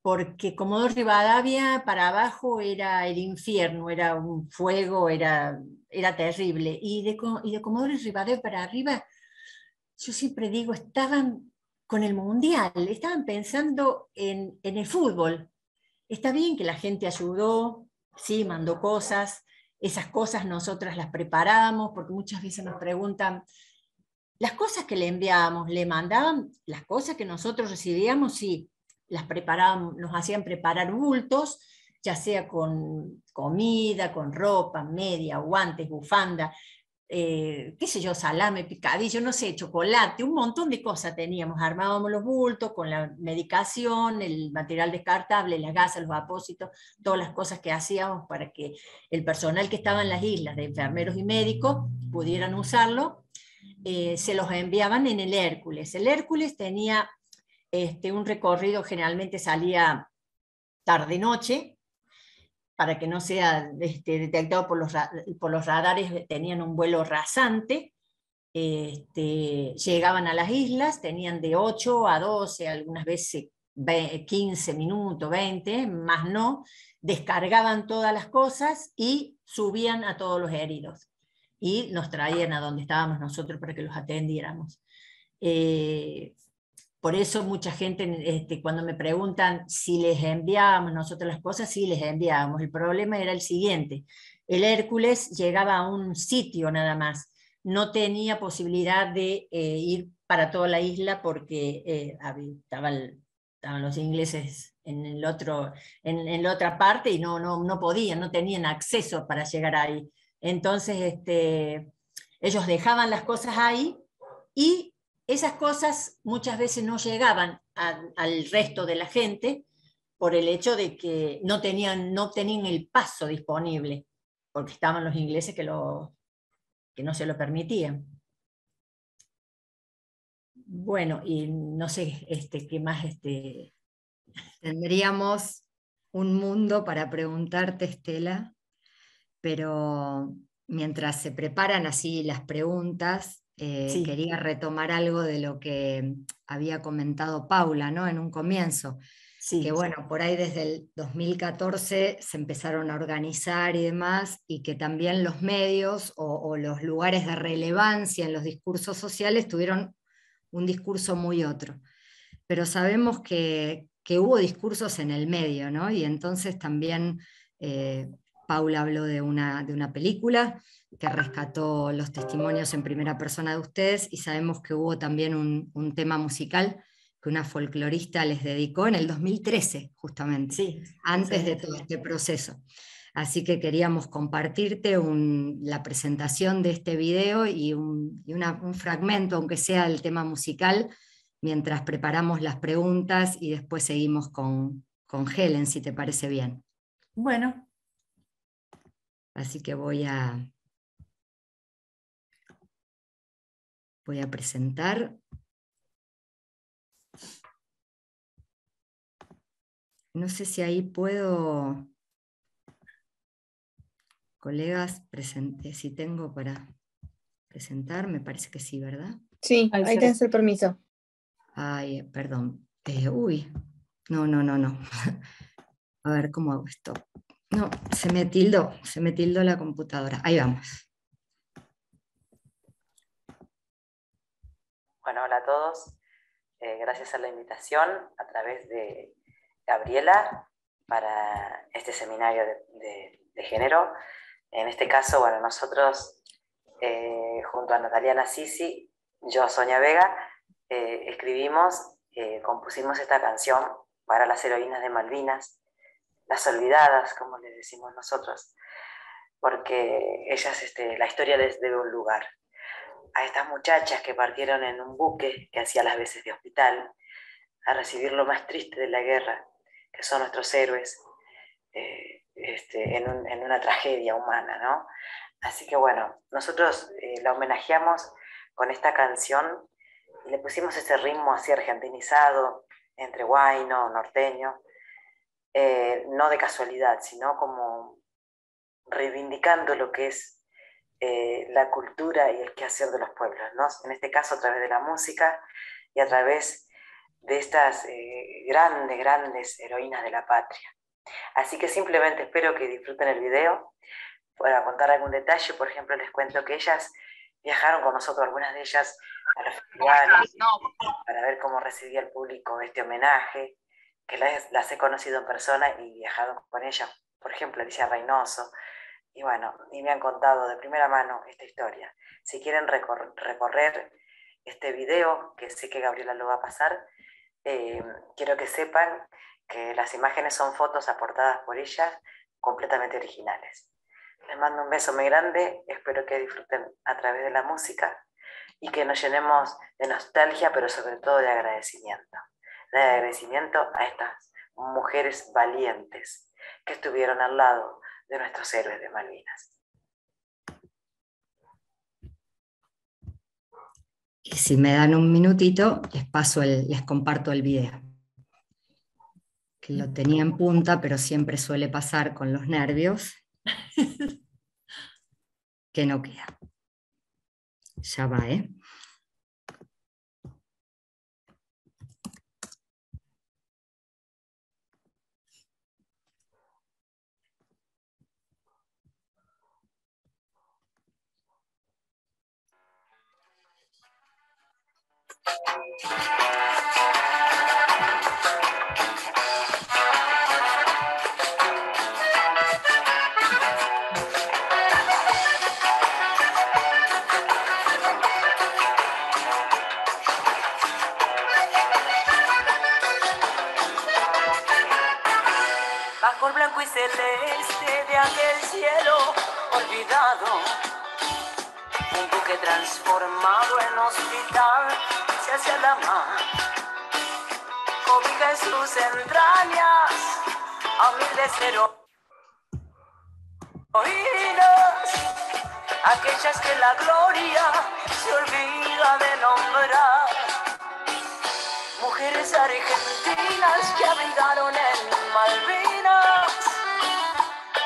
porque Comodoro Rivadavia para abajo era el infierno, era un fuego, era terrible, y de Comodoro Rivadavia para arriba, yo siempre digo, estaban con el Mundial, estaban pensando en el fútbol. Está bien que la gente ayudó, sí, mandó cosas, esas cosas nosotras las preparábamos, porque muchas veces nos preguntan, las cosas que le enviábamos, le mandaban, las cosas que nosotros recibíamos, sí, las preparábamos, nos hacían preparar bultos, ya sea con comida, con ropa, media, guantes, bufanda, qué sé yo, salame, picadillo, no sé, chocolate, un montón de cosas teníamos. Armábamos los bultos con la medicación, el material descartable, las gasas, los apósitos, todas las cosas que hacíamos para que el personal que estaba en las islas, de enfermeros y médicos, pudieran usarlo. Se los enviaban en el Hércules. El Hércules tenía un recorrido, generalmente salía tarde-noche, para que no sea detectado por los radares, tenían un vuelo rasante, llegaban a las islas, tenían de 8 a 12, algunas veces 15 minutos, 20, más no, descargaban todas las cosas y subían a todos los heridos. Y nos traían a donde estábamos nosotros para que los atendiéramos. Por eso mucha gente, cuando me preguntan si les enviábamos nosotros las cosas, sí les enviábamos. El problema era el siguiente: el Hércules llegaba a un sitio nada más, no tenía posibilidad de ir para toda la isla porque estaban los ingleses en la otra parte y no podían, no tenían acceso para llegar ahí. Entonces ellos dejaban las cosas ahí y esas cosas muchas veces no llegaban al resto de la gente por el hecho de que no tenían el paso disponible, porque estaban los ingleses que no se lo permitían. Bueno, y no sé qué más. Tendríamos un mundo para preguntarte, Estela, pero mientras se preparan así las preguntas, Sí. quería retomar algo de lo que había comentado Paula, ¿no? En un comienzo, Sí. que bueno, por ahí desde el 2014 se empezaron a organizar y demás, y que también los medios o los lugares de relevancia en los discursos sociales tuvieron un discurso muy otro. Pero sabemos que hubo discursos en el medio, ¿no? Y entonces también Paula habló de una película que rescató los testimonios en primera persona de ustedes, y sabemos que hubo también un tema musical que una folclorista les dedicó en el 2013, justamente, Sí, antes de todo este proceso. Así que queríamos compartirte la presentación de este video y un fragmento, aunque sea del tema musical, mientras preparamos las preguntas y después seguimos con Helen, si te parece bien. Bueno. Así que voy a presentar. No sé si ahí puedo, colegas, si tengo para presentar, me parece que sí, ¿verdad? Sí, ahí tenés el permiso. Ay, perdón. Uy, no. A ver, ¿cómo hago esto? No, se me tildó la computadora. Ahí vamos. Bueno, hola a todos. Gracias a la invitación a través de Gabriela para este seminario de género. En este caso, bueno, nosotros, junto a Nataliana Sisi, yo, Sonia Vega, compusimos esta canción para las heroínas de Malvinas, las olvidadas, como les decimos nosotros, porque ellas, la historia les debe un lugar. A estas muchachas que partieron en un buque que hacía las veces de hospital, a recibir lo más triste de la guerra, que son nuestros héroes, en una tragedia humana, ¿no? Así que bueno, nosotros la homenajeamos con esta canción y le pusimos ese ritmo así argentinizado, entre guayno, norteño, no de casualidad, sino como reivindicando lo que es la cultura y el quehacer de los pueblos, ¿no? En este caso a través de la música y a través de estas grandes heroínas de la patria. Así que simplemente espero que disfruten el video. Para contar algún detalle, por ejemplo, les cuento que ellas Viajaron con nosotros algunas de ellas a los festivales para ver cómo recibía el público este homenaje, que las he conocido en persona y viajado con ellas, por ejemplo, Alicia Reynoso, y bueno, y me han contado de primera mano esta historia. Si quieren recorrer este video, que sé que Gabriela lo va a pasar, quiero que sepan que las imágenes son fotos aportadas por ellas, completamente originales. Les mando un beso muy grande, espero que disfruten a través de la música y que nos llenemos de nostalgia, pero sobre todo de agradecimiento. De agradecimiento a estas mujeres valientes que estuvieron al lado de nuestros héroes de Malvinas. Y si me dan un minutito, les comparto el video. Que lo tenía en punta, pero siempre suele pasar con los nervios, que no queda. Ya va, ¿eh? Bajo el blanco y celeste de aquel cielo olvidado, un buque transformado en hospital se hace a la mar, cobija en sus entrañas a miles de heroínas, aquellas que la gloria se olvida de nombrar, mujeres argentinas que abrigaron en Malvinas,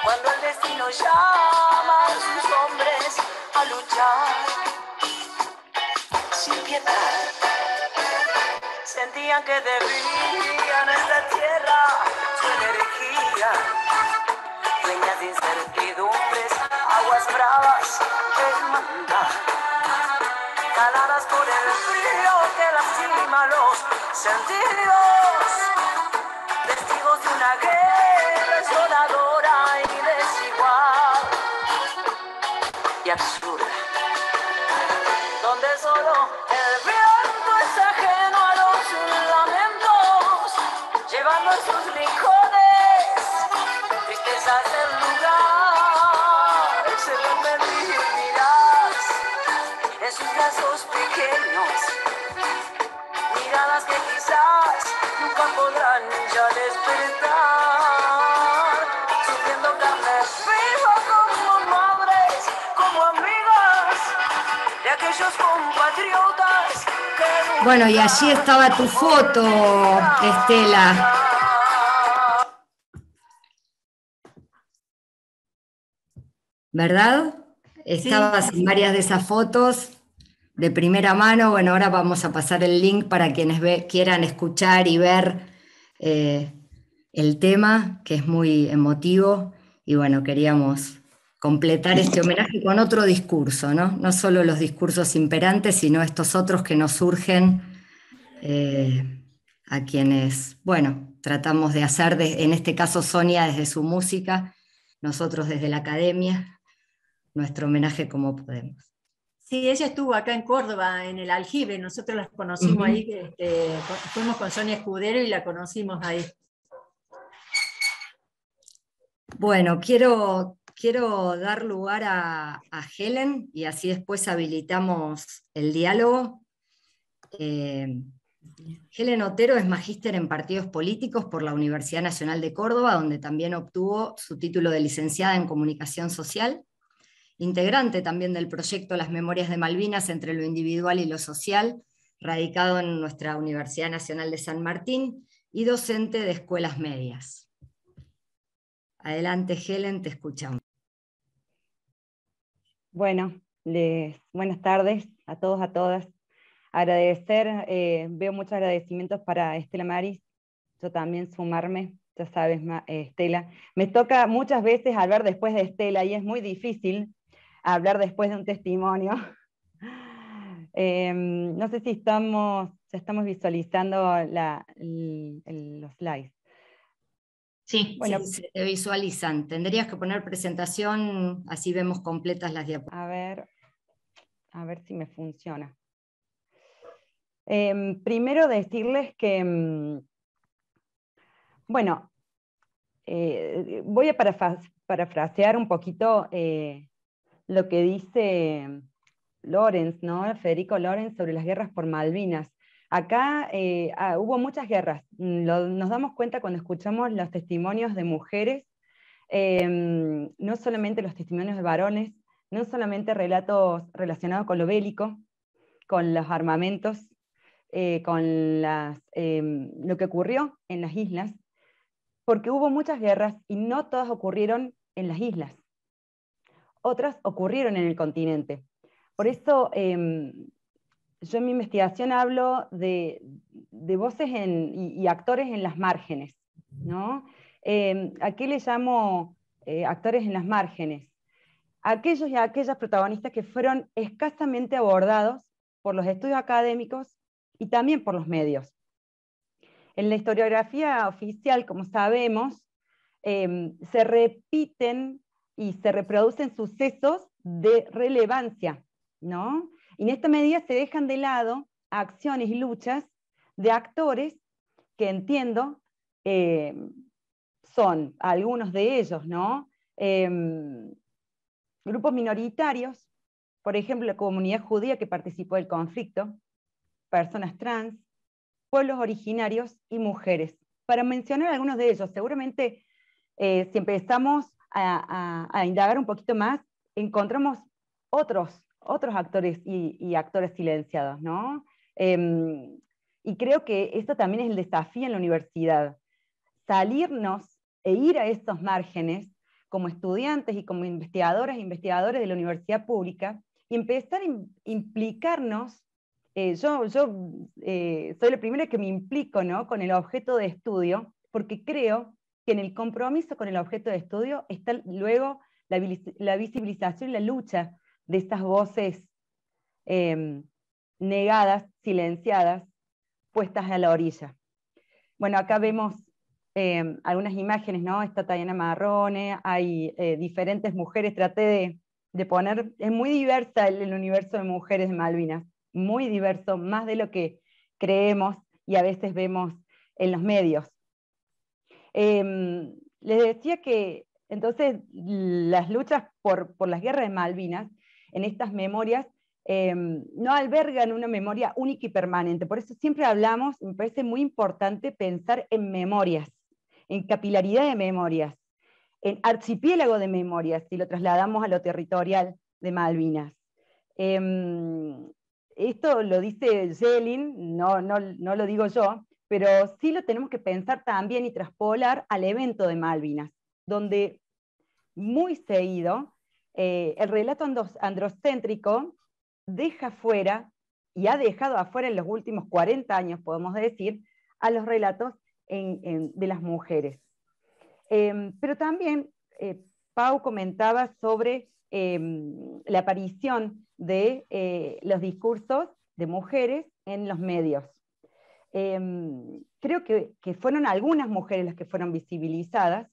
cuando el destino llama a sus hombres a luchar sin piedad. Sentían que debían a esta tierra su energía, dueñas de incertidumbres, aguas bravas que mandan, caladas por el frío que lastima los sentidos, testigos de una guerra desoladora y desigual y absurda, donde solo el viento es ajeno a los lamentos, llevando en sus rincones tristezas del lugar, se vuelven divinas en sus brazos pequeños, miradas que quizás nunca podrán ya despertar, sufriendo carne viva como madres, como amigas de aquellos compatriotas que... Bueno, y allí estaba tu foto, Estela. ¿Verdad? Estabas en varias de esas fotos de primera mano. Bueno, ahora vamos a pasar el link para quienes quieran escuchar y ver el tema, que es muy emotivo. Y bueno, queríamos completar este homenaje con otro discurso, ¿no? No solo los discursos imperantes, sino estos otros que nos surgen a quienes, bueno, tratamos de hacer, en este caso Sonia desde su música, nosotros desde la academia, nuestro homenaje como podemos. Sí, ella estuvo acá en Córdoba, en el Aljibe, nosotros las conocimos ahí, fuimos con Sonia Escudero y la conocimos ahí. Bueno, quiero dar lugar a Helen y así después habilitamos el diálogo. Helen Otero es magíster en partidos políticos por la Universidad Nacional de Córdoba, donde también obtuvo su título de licenciada en comunicación social, integrante también del proyecto Las Memorias de Malvinas entre lo individual y lo social, radicado en nuestra Universidad Nacional de San Martín, y docente de escuelas medias. Adelante, Helen, te escuchamos. Bueno, buenas tardes a todos, a todas. Agradecer, veo muchos agradecimientos para Estela Maris, yo también sumarme, ya sabes, Estela. Me toca muchas veces hablar después de Estela y es muy difícil hablar después de un testimonio. No sé si ya estamos visualizando los slides. Sí, Bueno, sí, se te visualizan. Tendrías que poner presentación, así vemos completas las diapositivas. A ver si me funciona. Primero decirles que, bueno, voy a parafrasear un poquito lo que dice Lorenz, ¿no? Federico Lorenz, sobre las guerras por Malvinas. Acá hubo muchas guerras. Nos damos cuenta cuando escuchamos los testimonios de mujeres, no solamente los testimonios de varones, no solamente relatos relacionados con lo bélico, con los armamentos, con lo que ocurrió en las islas, porque hubo muchas guerras y no todas ocurrieron en las islas. Otras ocurrieron en el continente. Por eso yo en mi investigación hablo de voces y actores en las márgenes, ¿no? ¿A qué le llamo actores en las márgenes? Aquellos y aquellas protagonistas que fueron escasamente abordados por los estudios académicos y también por los medios. En la historiografía oficial, como sabemos, se repiten y se reproducen sucesos de relevancia, ¿no? Y en esta medida se dejan de lado acciones y luchas de actores que entiendo son algunos de ellos, ¿no? Grupos minoritarios, por ejemplo, la comunidad judía que participó del conflicto, personas trans, pueblos originarios y mujeres. Para mencionar algunos de ellos, seguramente si empezamos a indagar un poquito más, encontramos otros actores y actores silenciados, ¿no? Y creo que esto también es el desafío en la universidad, salirnos e ir a estos márgenes como estudiantes y como investigadoras e investigadores de la universidad pública y empezar a implicarnos. Yo soy la primera que me implico, ¿no?, con el objeto de estudio, porque creo que en el compromiso con el objeto de estudio está luego la visibilización y la lucha de estas voces negadas, silenciadas, puestas a la orilla. Bueno, acá vemos algunas imágenes, ¿no? Está Tayana Marrone, hay diferentes mujeres, traté de poner, es muy diversa el universo de mujeres de Malvinas, muy diverso, más de lo que creemos y a veces vemos en los medios. Les decía que entonces las luchas por las guerras de Malvinas, en estas memorias, no albergan una memoria única y permanente. Por eso siempre hablamos, me parece muy importante pensar en memorias, en capilaridad de memorias, en archipiélago de memorias, si lo trasladamos a lo territorial de Malvinas. Esto lo dice Jelin, no lo digo yo, pero sí lo tenemos que pensar también y traspolar al evento de Malvinas, donde muy seguido el relato androcéntrico deja fuera, y ha dejado afuera en los últimos 40 años, podemos decir, a los relatos de las mujeres. Pero también Pau comentaba sobre la aparición de los discursos de mujeres en los medios. Creo que fueron algunas mujeres las que fueron visibilizadas,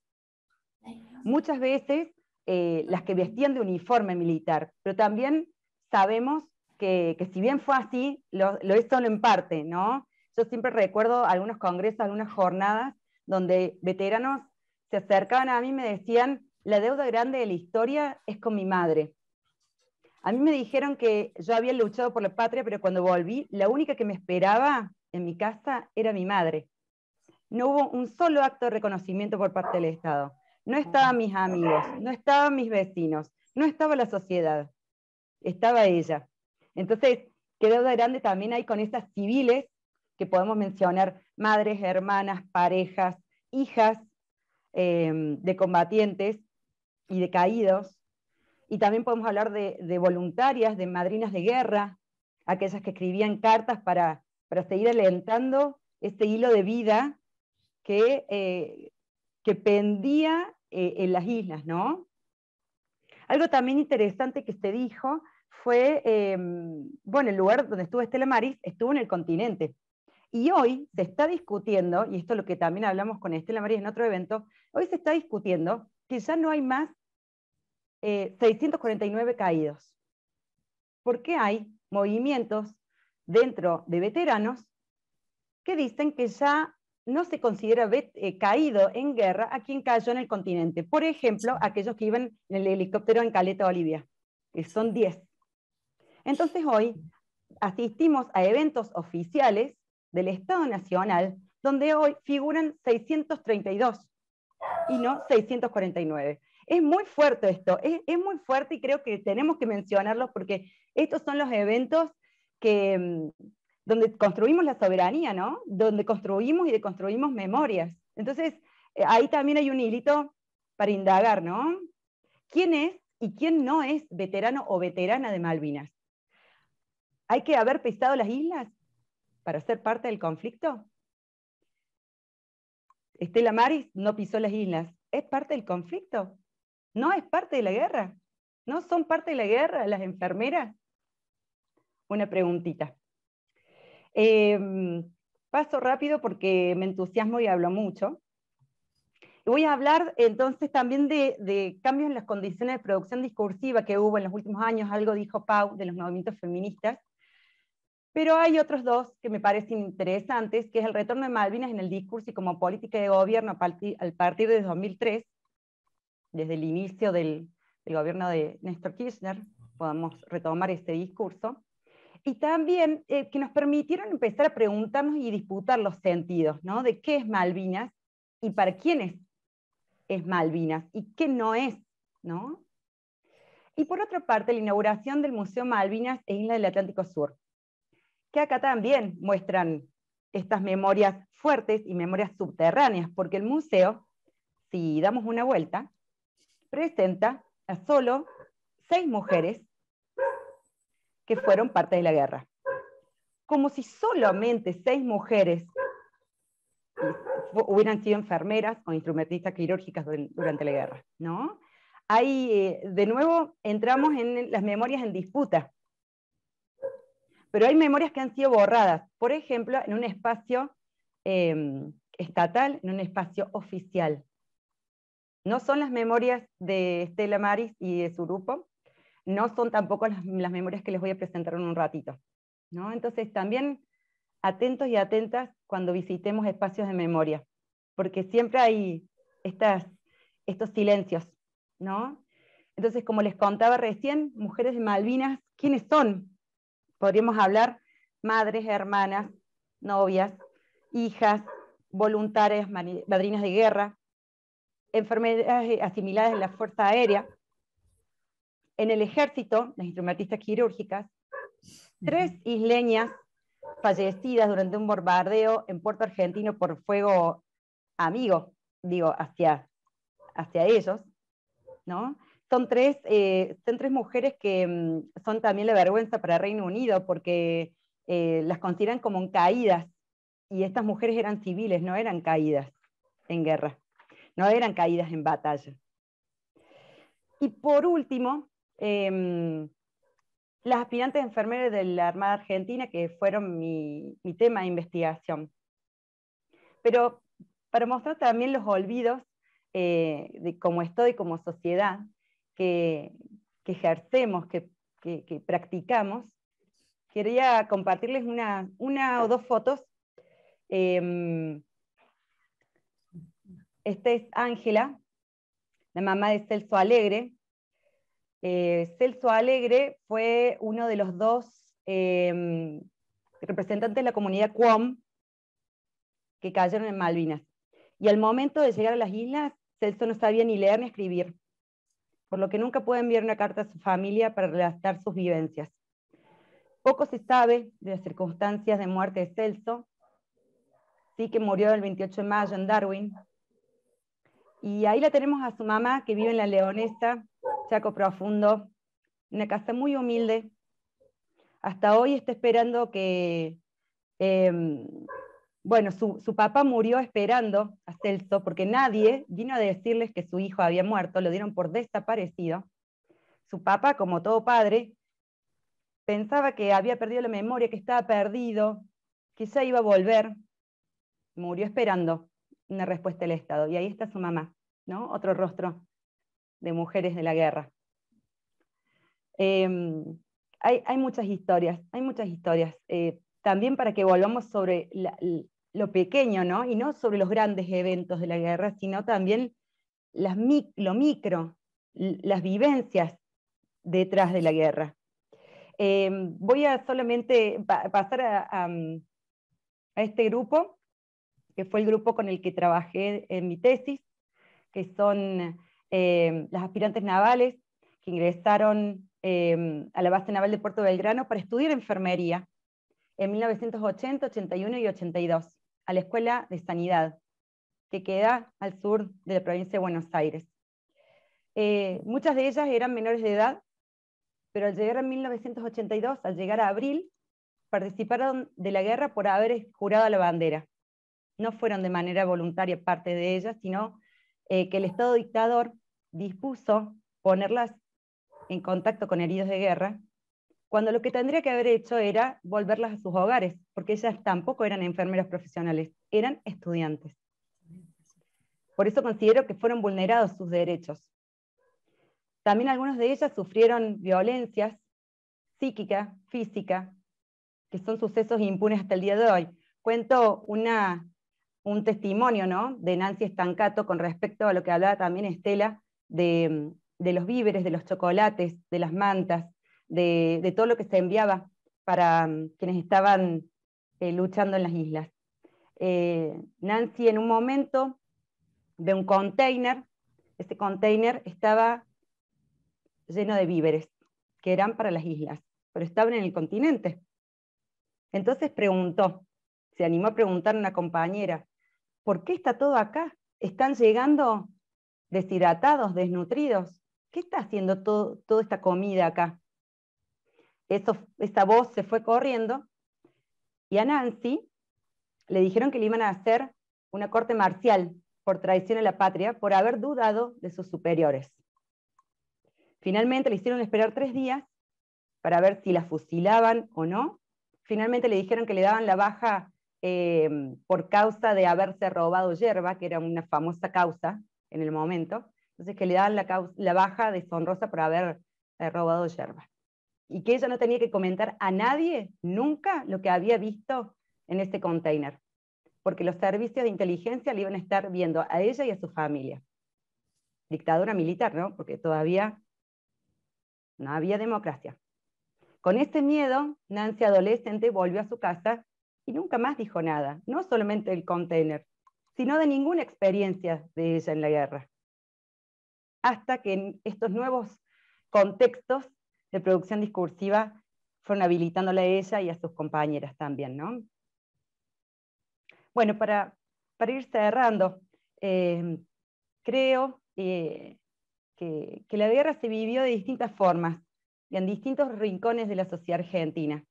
muchas veces las que vestían de uniforme militar, pero también sabemos que si bien fue así, lo es solo en parte, ¿no? Yo siempre recuerdo algunos congresos, algunas jornadas, donde veteranos se acercaban a mí y me decían: la deuda grande de la historia es con mi madre. A mí me dijeron que yo había luchado por la patria, pero cuando volví, la única que me esperaba en mi casa era mi madre. No hubo un solo acto de reconocimiento por parte del Estado. No estaban mis amigos, no estaban mis vecinos, no estaba la sociedad, estaba ella. Entonces, qué deuda grande también hay con esas civiles que podemos mencionar: madres, hermanas, parejas, hijas de combatientes y de caídos. Y también podemos hablar de voluntarias, de madrinas de guerra, aquellas que escribían cartas para seguir alentando este hilo de vida que pendía en las islas, ¿no? Algo también interesante que se dijo fue, bueno, el lugar donde estuvo Estela Maris estuvo en el continente. Y hoy se está discutiendo, y esto es lo que también hablamos con Estela Maris en otro evento, hoy se está discutiendo que ya no hay más 649 caídos. Porque hay movimientos dentro de veteranos que dicen que ya no se considera caído en guerra a quien cayó en el continente. Por ejemplo, aquellos que iban en el helicóptero en Caleta, Olivia, que son 10. Entonces hoy asistimos a eventos oficiales del Estado Nacional, donde hoy figuran 632 y no 649. Es muy fuerte esto, es muy fuerte y creo que tenemos que mencionarlo porque estos son los eventos que, donde construimos la soberanía, ¿no? Donde construimos y deconstruimos memorias. Entonces, ahí también hay un hilito para indagar, ¿no? ¿Quién es y quién no es veterano o veterana de Malvinas? ¿Hay que haber pisado las islas para ser parte del conflicto? Estela Maris no pisó las islas. ¿Es parte del conflicto? ¿No es parte de la guerra? ¿No son parte de la guerra las enfermeras? Una preguntita. Paso rápido porque me entusiasmo y hablo mucho. Y voy a hablar entonces también de cambios en las condiciones de producción discursiva que hubo en los últimos años. Algo dijo Pau de los movimientos feministas. Pero hay otros dos que me parecen interesantes, que es el retorno de Malvinas en el discurso y como política de gobierno al partir de 2003, desde el inicio del gobierno de Néstor Kirchner, podamos retomar este discurso. Y también que nos permitieron empezar a preguntarnos y disputar los sentidos, ¿no? De qué es Malvinas y para quiénes es Malvinas y qué no es, ¿no? Y por otra parte, la inauguración del Museo Malvinas e Isla del Atlántico Sur, que acá también muestran estas memorias fuertes y memorias subterráneas, porque el museo, si damos una vuelta, presenta a solo 6 mujeres que fueron parte de la guerra. Como si solamente 6 mujeres hubieran sido enfermeras o instrumentistas quirúrgicas durante la guerra, ¿no? Ahí, de nuevo, entramos en las memorias en disputa. Pero hay memorias que han sido borradas, por ejemplo, en un espacio estatal, en un espacio oficial. No son las memorias de Estela Maris y de su grupo, no son tampoco las memorias que les voy a presentar en un ratito, ¿no? Entonces también atentos y atentas cuando visitemos espacios de memoria, porque siempre hay estos silencios, ¿no? Entonces, como les contaba recién, mujeres de Malvinas, ¿quiénes son? Podríamos hablar madres, hermanas, novias, hijas, voluntarias, madrinas de guerra, enfermeras asimiladas en la Fuerza Aérea, en el ejército, las instrumentistas quirúrgicas, 3 isleñas fallecidas durante un bombardeo en Puerto Argentino por fuego amigo, digo, hacia ellos, ¿no? Son tres mujeres que son también la vergüenza para Reino Unido, porque las consideran como caídas, y estas mujeres eran civiles, no eran caídas en guerra, no eran caídas en batalla. Y por último, las aspirantes enfermeras de la Armada Argentina, que fueron mi tema de investigación. Pero para mostrar también los olvidos de cómo estoy como sociedad, que ejercemos, que practicamos, quería compartirles una o dos fotos. Esta es Ángela, la mamá de Celso Alegre. Celso Alegre fue uno de los 2 representantes de la comunidad Cuom que cayeron en Malvinas. Y al momento de llegar a las islas, Celso no sabía ni leer ni escribir, por lo que nunca pudo enviar una carta a su familia para relatar sus vivencias. Poco se sabe de las circunstancias de muerte de Celso. Sí que murió el 28 de mayo en Darwin. Y ahí la tenemos a su mamá, que vive en La Leonesa, Chaco Profundo, una casa muy humilde. Hasta hoy está esperando que... bueno, su papá murió esperando a Celso, porque nadie vino a decirles que su hijo había muerto, lo dieron por desaparecido. Su papá, como todo padre, pensaba que había perdido la memoria, que estaba perdido, que ya iba a volver, murió esperando una respuesta del Estado. Y ahí está su mamá, ¿no? Otro rostro de mujeres de la guerra. Hay muchas historias, también para que volvamos sobre lo pequeño, ¿no? Y no sobre los grandes eventos de la guerra, sino también lo micro, las vivencias detrás de la guerra. Voy a solamente pasar a este grupo, que fue el grupo con el que trabajé en mi tesis, que son las aspirantes navales que ingresaron a la base naval de Puerto Belgrano para estudiar enfermería en 1980, 81 y 82, a la Escuela de Sanidad, que queda al sur de la provincia de Buenos Aires. Muchas de ellas eran menores de edad, pero al llegar a 1982, al llegar a abril, participaron de la guerra por haber jurado a la bandera. No fueron de manera voluntaria parte de ellas, sino que el Estado dictador dispuso ponerlas en contacto con heridos de guerra, cuando lo que tendría que haber hecho era volverlas a sus hogares, porque ellas tampoco eran enfermeras profesionales, eran estudiantes. Por eso considero que fueron vulnerados sus derechos. También algunas de ellas sufrieron violencias psíquica, física, que son sucesos impunes hasta el día de hoy. Cuento un testimonio, ¿no?, de Nancy Stancato con respecto a lo que hablaba también Estela, de los víveres, de los chocolates, de las mantas, de todo lo que se enviaba para quienes estaban luchando en las islas. Nancy en un momento ve un container, ese container estaba lleno de víveres, que eran para las islas, pero estaban en el continente. Entonces se animó a preguntar a una compañera, ¿por qué está todo acá? ¿Están llegando deshidratados, desnutridos? ¿Qué está haciendo toda esta comida acá? Esa voz se fue corriendo, y a Nancy le dijeron que le iban a hacer una corte marcial por traición a la patria, por haber dudado de sus superiores. Finalmente le hicieron esperar 3 días para ver si la fusilaban o no. Finalmente le dijeron que le daban la baja por causa de haberse robado yerba, que era una famosa causa en el momento. Entonces que le daban la baja deshonrosa por haber robado yerba. Y que ella no tenía que comentar a nadie nunca lo que había visto en ese container, porque los servicios de inteligencia le iban a estar viendo a ella y a su familia. Dictadura militar, ¿no? Porque todavía no había democracia. Con ese miedo, Nancy, adolescente, volvió a su casa y nunca más dijo nada, no solamente del container, sino de ninguna experiencia de ella en la guerra. Hasta que en estos nuevos contextos de producción discursiva fueron habilitándole a ella y a sus compañeras también, ¿no? Bueno, para ir cerrando, creo que la guerra se vivió de distintas formas y en distintos rincones de la sociedad argentina.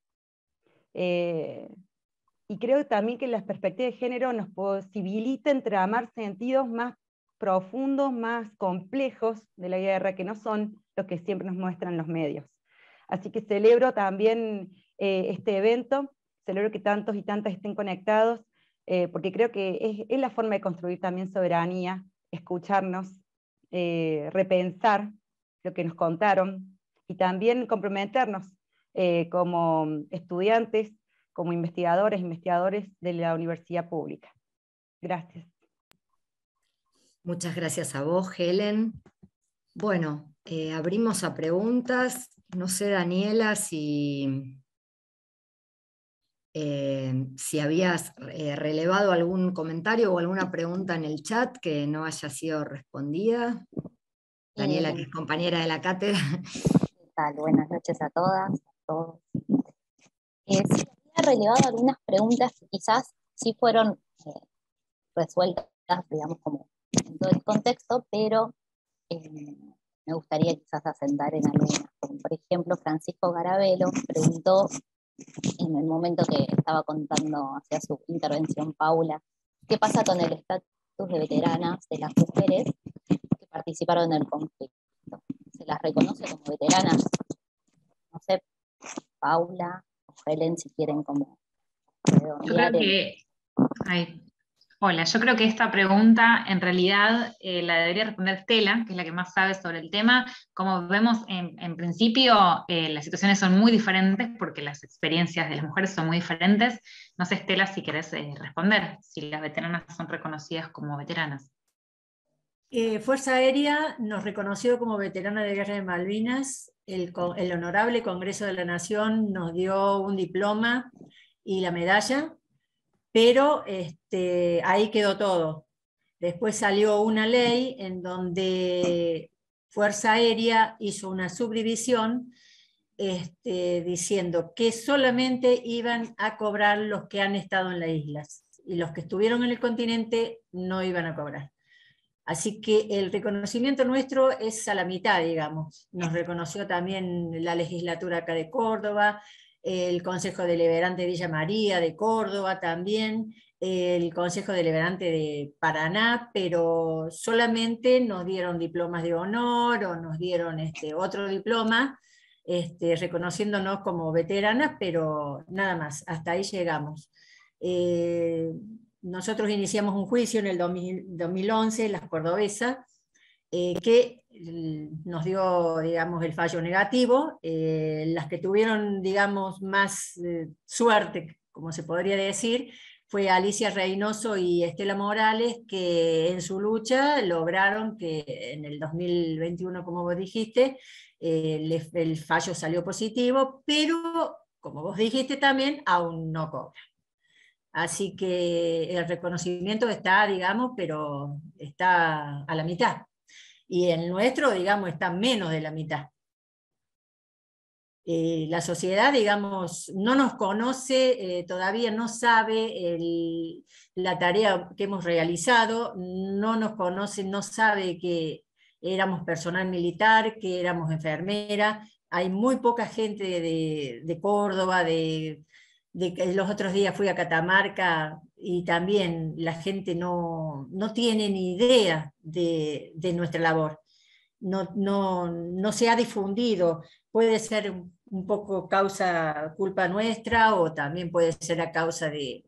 Y creo también que las perspectivas de género nos posibilitan tramar sentidos más profundos, más complejos de la guerra, que no son los que siempre nos muestran los medios. Así que celebro también este evento, celebro que tantos y tantas estén conectados, porque creo que es la forma de construir también soberanía, escucharnos, repensar lo que nos contaron, y también comprometernos como estudiantes, como investigadores de la universidad pública. Gracias. Muchas gracias a vos, Helen. Bueno, abrimos a preguntas. No sé, Daniela, si habías relevado algún comentario o alguna pregunta en el chat que no haya sido respondida. Daniela, que es compañera de la cátedra. ¿Qué tal? Buenas noches a todas, a todos. Sí, había relevado algunas preguntas que quizás sí fueron resueltas, digamos, como en todo el contexto, pero me gustaría quizás asentar en algunas. Como por ejemplo, Francisco Garabelo preguntó en el momento que estaba contando hacia su intervención Paula, ¿qué pasa con el estatus de veteranas de las mujeres que participaron en el conflicto? ¿Se las reconoce como veteranas? No sé, Paula o Helen, si quieren como Yo creo que, hola, yo creo que esta pregunta en realidad la debería responder Stella, que es la que más sabe sobre el tema. Como vemos, en principio las situaciones son muy diferentes porque las experiencias de las mujeres son muy diferentes. No sé, Stella, si querés responder, si las veteranas son reconocidas como veteranas. Fuerza Aérea nos reconoció como veterana de Guerra de Malvinas. El Honorable Congreso de la Nación nos dio un diploma y la medalla, pero ahí quedó todo. Después salió una ley en donde Fuerza Aérea hizo una subdivisión diciendo que solamente iban a cobrar los que han estado en las islas, y los que estuvieron en el continente no iban a cobrar. Así que el reconocimiento nuestro es a la mitad, digamos. Nos reconoció también la legislatura acá de Córdoba, el Consejo Deliberante de Villa María de Córdoba también, el Consejo Deliberante de Paraná, pero solamente nos dieron diplomas de honor o nos dieron otro diploma, reconociéndonos como veteranas, pero nada más, hasta ahí llegamos. Nosotros iniciamos un juicio en el 2011, las cordobesas, que nos dio, digamos, el fallo negativo. Las que tuvieron, digamos, más suerte, como se podría decir, fue Alicia Reynoso y Estela Morales, que en su lucha lograron que en el 2021, como vos dijiste, el fallo salió positivo, pero, como vos dijiste también, aún no cobran. Así que el reconocimiento está, digamos, pero está a la mitad. Y el nuestro, digamos, está menos de la mitad. La sociedad, digamos, no nos conoce, todavía no sabe la tarea que hemos realizado, no nos conoce, no sabe que éramos personal militar, que éramos enfermera. Hay muy poca gente de Córdoba, los otros días fui a Catamarca y también la gente no tiene ni idea de nuestra labor. No se ha difundido. Puede ser un poco culpa nuestra, o también puede ser a causa de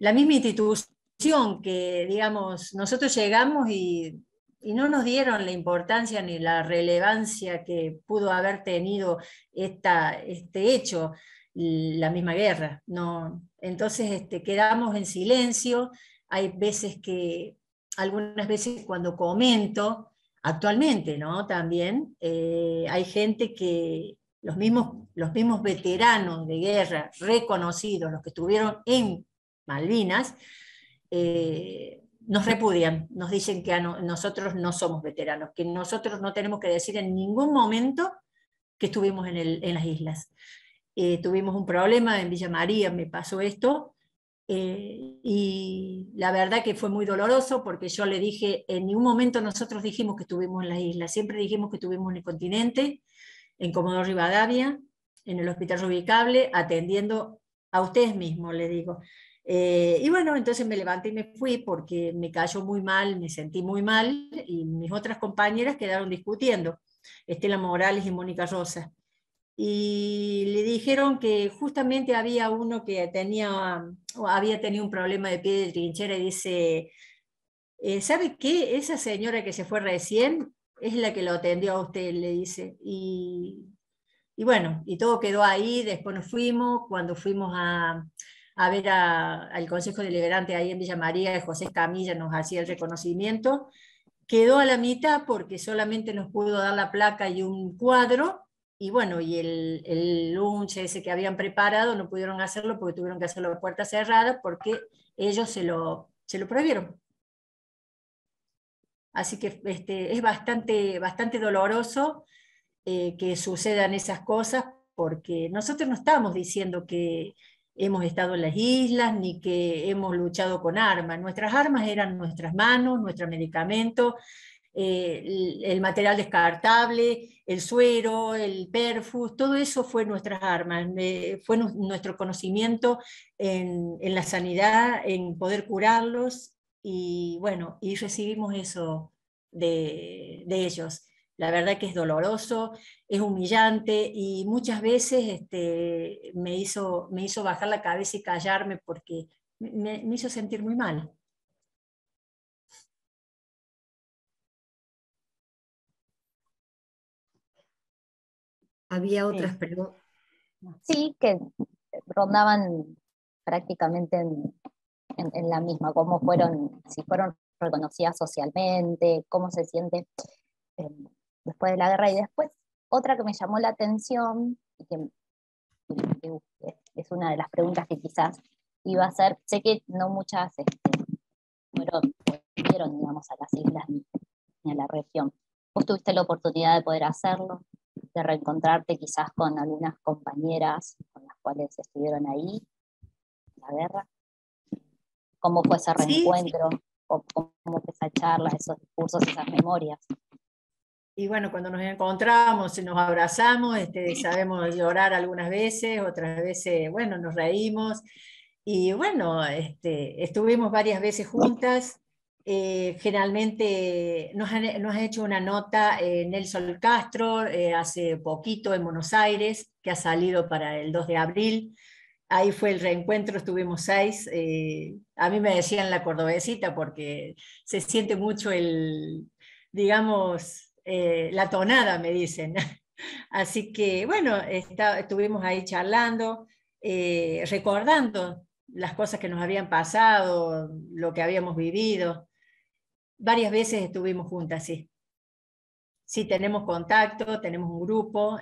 la misma institución que, digamos, nosotros llegamos y no nos dieron la importancia ni la relevancia que pudo haber tenido este hecho, la misma guerra. No, entonces quedamos en silencio. Hay veces algunas veces cuando comento, actualmente, ¿no? También hay gente que, los mismos veteranos de guerra reconocidos, los que estuvieron en Malvinas, nos repudian, nos dicen que nosotros no somos veteranos, que nosotros no tenemos que decir en ningún momento que estuvimos en las islas. Tuvimos un problema en Villa María, me pasó esto, y la verdad que fue muy doloroso, porque yo le dije, en ningún momento nosotros dijimos que estuvimos en las islas, siempre dijimos que estuvimos en el continente, en Comodoro Rivadavia, en el Hospital Rubicable, atendiendo a ustedes mismos, le digo. Y bueno, entonces me levanté y me fui porque me cayó muy mal, me sentí muy mal, y mis otras compañeras quedaron discutiendo, Estela Morales y Mónica Rosa. Y le dijeron que justamente había uno que había tenido un problema de pie de trinchera, y dice, ¿sabe qué? Esa señora que se fue recién es la que lo atendió a usted, le dice. Y bueno, y todo quedó ahí. Después nos fuimos, cuando fuimos a ver al Consejo Deliberante ahí en Villa María, José Escamilla nos hacía el reconocimiento. Quedó a la mitad porque solamente nos pudo dar la placa y un cuadro, y bueno, y el lunch ese que habían preparado no pudieron hacerlo porque tuvieron que hacerlo a puerta cerrada, porque ellos se lo prohibieron. Así que es bastante doloroso que sucedan esas cosas, porque nosotros no estamos diciendo que hemos estado en las islas, ni que hemos luchado con armas. Nuestras armas eran nuestras manos, nuestro medicamento, el material descartable, el suero, el perfus, todo eso fue nuestras armas, fue nuestro conocimiento en la sanidad, en poder curarlos, y bueno, y recibimos eso de ellos. la verdad que es doloroso, es humillante, y muchas veces me hizo bajar la cabeza y callarme porque me hizo sentir muy mal. Había otras preguntas. Sí, que rondaban prácticamente en la misma, cómo fueron, si fueron reconocidas socialmente, cómo se siente después de la guerra. Y después, otra que me llamó la atención, y que es una de las preguntas que quizás iba a hacer, sé que no muchas fueron, digamos, a las islas ni a la región. ¿Vos tuviste la oportunidad de poder hacerlo? De reencontrarte quizás con algunas compañeras con las cuales estuvieron ahí en la guerra? ¿Cómo fue ese reencuentro? Sí. ¿Cómo fue esa charla, esos discursos, esas memorias? Y bueno, cuando nos encontramos y nos abrazamos, sabemos llorar algunas veces, otras veces, bueno, nos reímos. Y bueno, estuvimos varias veces juntas. Generalmente nos ha hecho una nota Nelson Castro hace poquito en Buenos Aires, que ha salido para el 2 de abril. Ahí fue el reencuentro, estuvimos 6. A mí me decían la cordobesita porque se siente mucho digamos, la tonada, me dicen. Así que bueno, estuvimos ahí charlando, recordando las cosas que nos habían pasado, lo que habíamos vivido. Varias veces estuvimos juntas, sí. Sí, tenemos contacto, tenemos un grupo,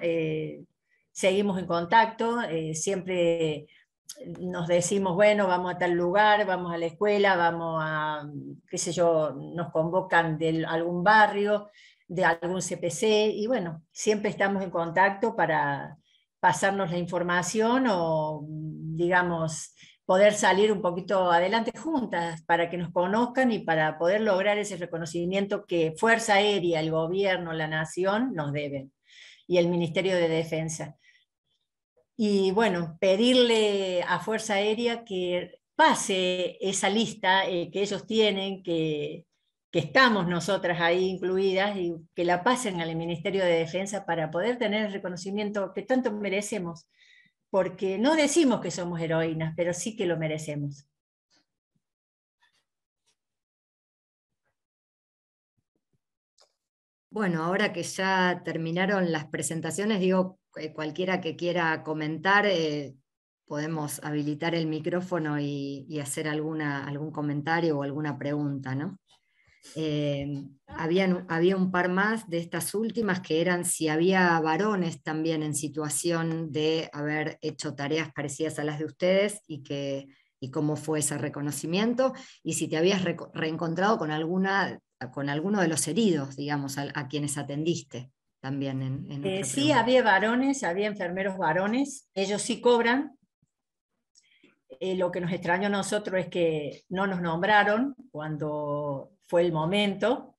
seguimos en contacto, siempre nos decimos, bueno, vamos a tal lugar, vamos a la escuela, vamos a, qué sé yo, nos convocan de algún barrio, de algún CPC, y bueno, siempre estamos en contacto para pasarnos la información o, digamos, poder salir un poquito adelante juntas, para que nos conozcan y para poder lograr ese reconocimiento que Fuerza Aérea, el gobierno, la nación nos deben, y el Ministerio de Defensa. Y bueno, pedirle a Fuerza Aérea que pase esa lista que ellos tienen, que estamos nosotras ahí incluidas, y que la pasen al Ministerio de Defensa para poder tener el reconocimiento que tanto merecemos, porque no decimos que somos heroínas, pero sí que lo merecemos. Bueno, ahora que ya terminaron las presentaciones, digo, cualquiera que quiera comentar, podemos habilitar el micrófono y hacer algún comentario o alguna pregunta, ¿no? Había un par más de estas últimas que eran si había varones también en situación de haber hecho tareas parecidas a las de ustedes y cómo fue ese reconocimiento, y si te habías reencontrado con alguno de los heridos, digamos, a quienes atendiste también en sí, había varones, había enfermeros varones, ellos sí cobran. Lo que nos extrañó a nosotros es que no nos nombraron cuando fue el momento,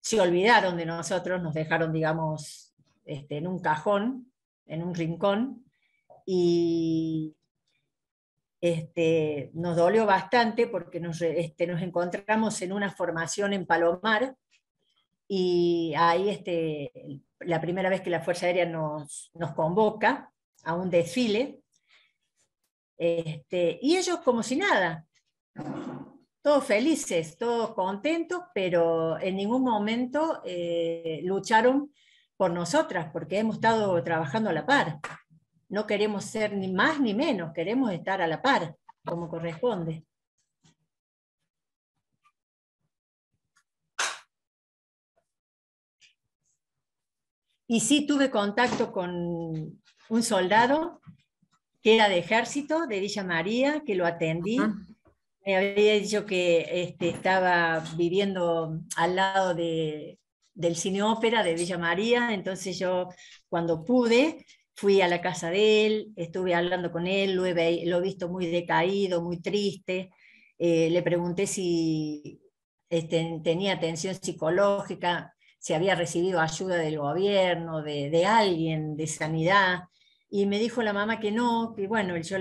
se olvidaron de nosotros, nos dejaron, digamos, en un cajón, en un rincón, y nos dolió bastante porque nos encontramos en una formación en Palomar, y ahí la primera vez que la Fuerza Aérea nos convoca a un desfile, y ellos como si nada, todos felices, todos contentos, pero en ningún momento lucharon por nosotras, porque hemos estado trabajando a la par. No queremos ser ni más ni menos, queremos estar a la par, como corresponde. Y sí tuve contacto con un soldado que era de ejército, de Villa María, que lo atendí. Me había dicho que estaba viviendo al lado del cine ópera de Villa María, entonces yo cuando pude fui a la casa de él, estuve hablando con él, lo he visto muy decaído, muy triste, le pregunté si tenía atención psicológica, si había recibido ayuda del gobierno, de alguien, de sanidad, y me dijo la mamá que no, que bueno, yo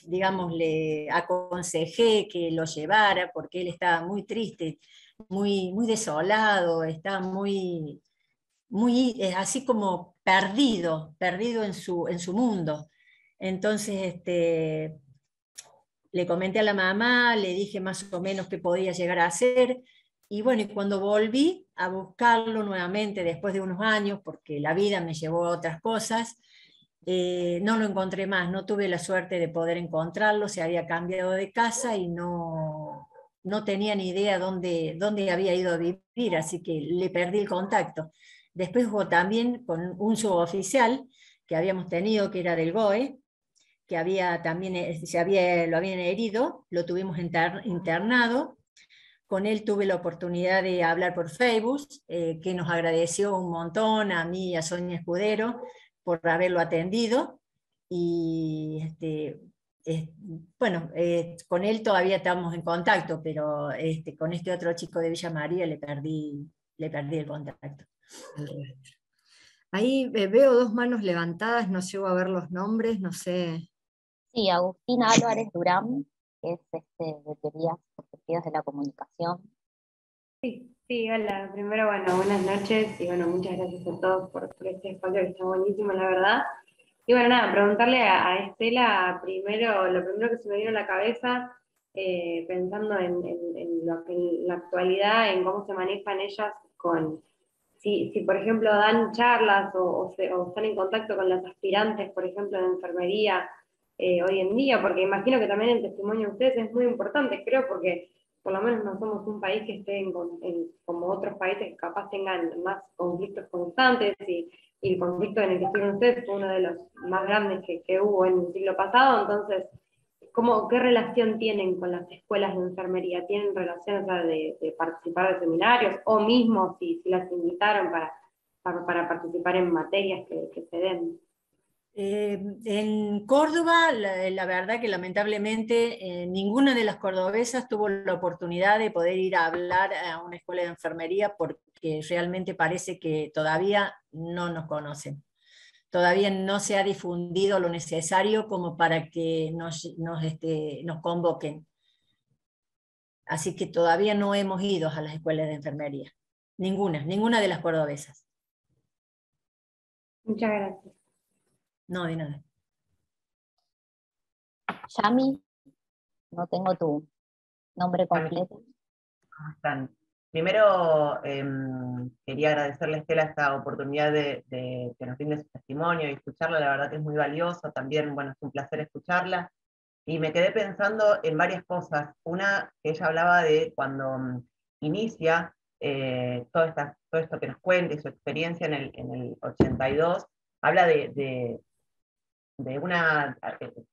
digamos, le aconsejé que lo llevara porque él estaba muy triste, muy, muy desolado, estaba muy, muy así como perdido en su mundo. Entonces le comenté a la mamá, le dije más o menos qué podía llegar a hacer, y bueno, y cuando volví a buscarlo nuevamente después de unos años, porque la vida me llevó a otras cosas, no lo encontré más, no tuve la suerte de poder encontrarlo, se había cambiado de casa y no tenía ni idea dónde había ido a vivir, así que le perdí el contacto. Después hubo también con un suboficial que habíamos tenido, que era del GOE, que había también, lo habían herido, lo tuvimos internado. Con él tuve la oportunidad de hablar por Facebook, que nos agradeció un montón a mí y a Sonia Escudero por haberlo atendido. Y bueno, con él todavía estamos en contacto, pero con este otro chico de Villa María le perdí el contacto. Ahí veo dos manos levantadas, no llego a ver los nombres, no sé. Sí, Agustín Álvarez Durán, que es de teorías de la comunicación. Sí, hola. Primero, bueno, buenas noches y bueno, muchas gracias a todos por este espacio que está buenísimo, la verdad. Y bueno, nada, preguntarle a Estela primero, lo primero que se me vino a la cabeza, pensando en la actualidad, en cómo se manejan ellas con, si por ejemplo dan charlas o están en contacto con las aspirantes, por ejemplo, de enfermería hoy en día, porque imagino que también el testimonio de ustedes es muy importante, creo, porque por lo menos no somos un país que esté como otros países que capaz tengan más conflictos constantes, y el conflicto en el que estuvieron ustedes fue uno de los más grandes que hubo en el siglo pasado. Entonces, ¿qué relación tienen con las escuelas de enfermería? ¿Tienen relación, o sea, de participar de seminarios, o mismo si las invitaron para participar en materias que se den? En Córdoba, la verdad que lamentablemente ninguna de las cordobesas tuvo la oportunidad de poder ir a hablar a una escuela de enfermería, porque realmente parece que todavía no nos conocen. Todavía no se ha difundido lo necesario como para que nos convoquen. Así que todavía no hemos ido a las escuelas de enfermería. Ninguna de las cordobesas. Muchas gracias. No, de nada. Yami, no tengo tu nombre completo. ¿Cómo están? Primero, quería agradecerle a Estela esta oportunidad de que nos brinde su testimonio y escucharla, la verdad que es muy valioso. También, bueno, es un placer escucharla. Y me quedé pensando en varias cosas. Una, que ella hablaba de cuando inicia todo esto que nos cuenta y su experiencia en el 82, habla de una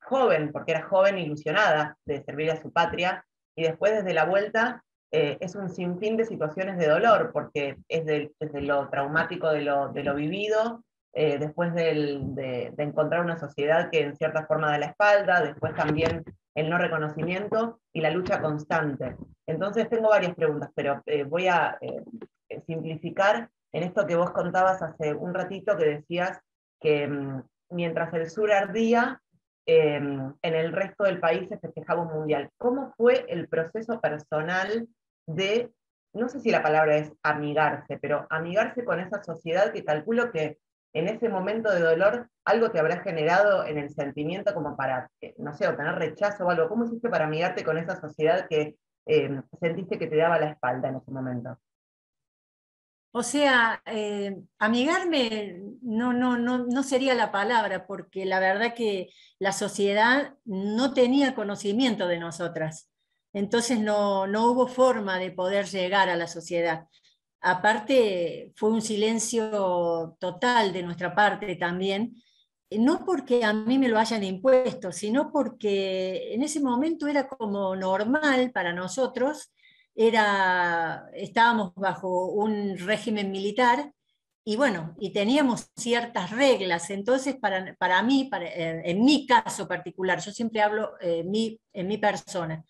joven, porque era joven ilusionada de servir a su patria, y después desde la vuelta es un sinfín de situaciones de dolor, porque es desde lo traumático de lo vivido, después de encontrar una sociedad que en cierta forma da la espalda, después también el no reconocimiento y la lucha constante. Entonces tengo varias preguntas, pero voy a simplificar en esto que vos contabas hace un ratito, que decías que mientras el sur ardía, en el resto del país se festejaba un mundial. ¿Cómo fue el proceso personal de, no sé si la palabra es amigarse, pero amigarse con esa sociedad que calculo que en ese momento de dolor algo te habrá generado en el sentimiento como para, no sé, obtener rechazo o algo? ¿Cómo hiciste para amigarte con esa sociedad que sentiste que te daba la espalda en ese momento? O sea, amigarme no sería la palabra, porque la verdad que la sociedad no tenía conocimiento de nosotras. Entonces no hubo forma de poder llegar a la sociedad. Aparte, fue un silencio total de nuestra parte también, no porque a mí me lo hayan impuesto, sino porque en ese momento era como normal para nosotros. Estábamos bajo un régimen militar, y bueno, y teníamos ciertas reglas. Entonces para mí, en mi caso particular, yo siempre hablo en mi persona,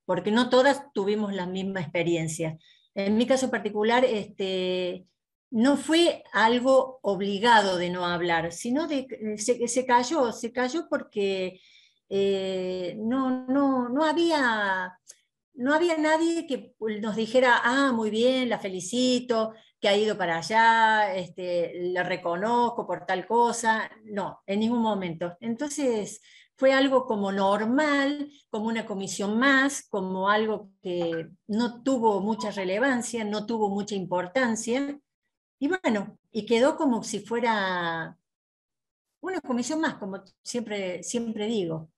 porque no todas tuvimos la misma experiencia. En mi caso particular, no fue algo obligado de no hablar, sino se cayó porque no había nadie que nos dijera, ah, muy bien, la felicito, que ha ido para allá, lo reconozco por tal cosa, no, en ningún momento. Entonces fue algo como normal, como una comisión más, como algo que no tuvo mucha relevancia, no tuvo mucha importancia, y bueno, y quedó como si fuera una comisión más, como siempre digo.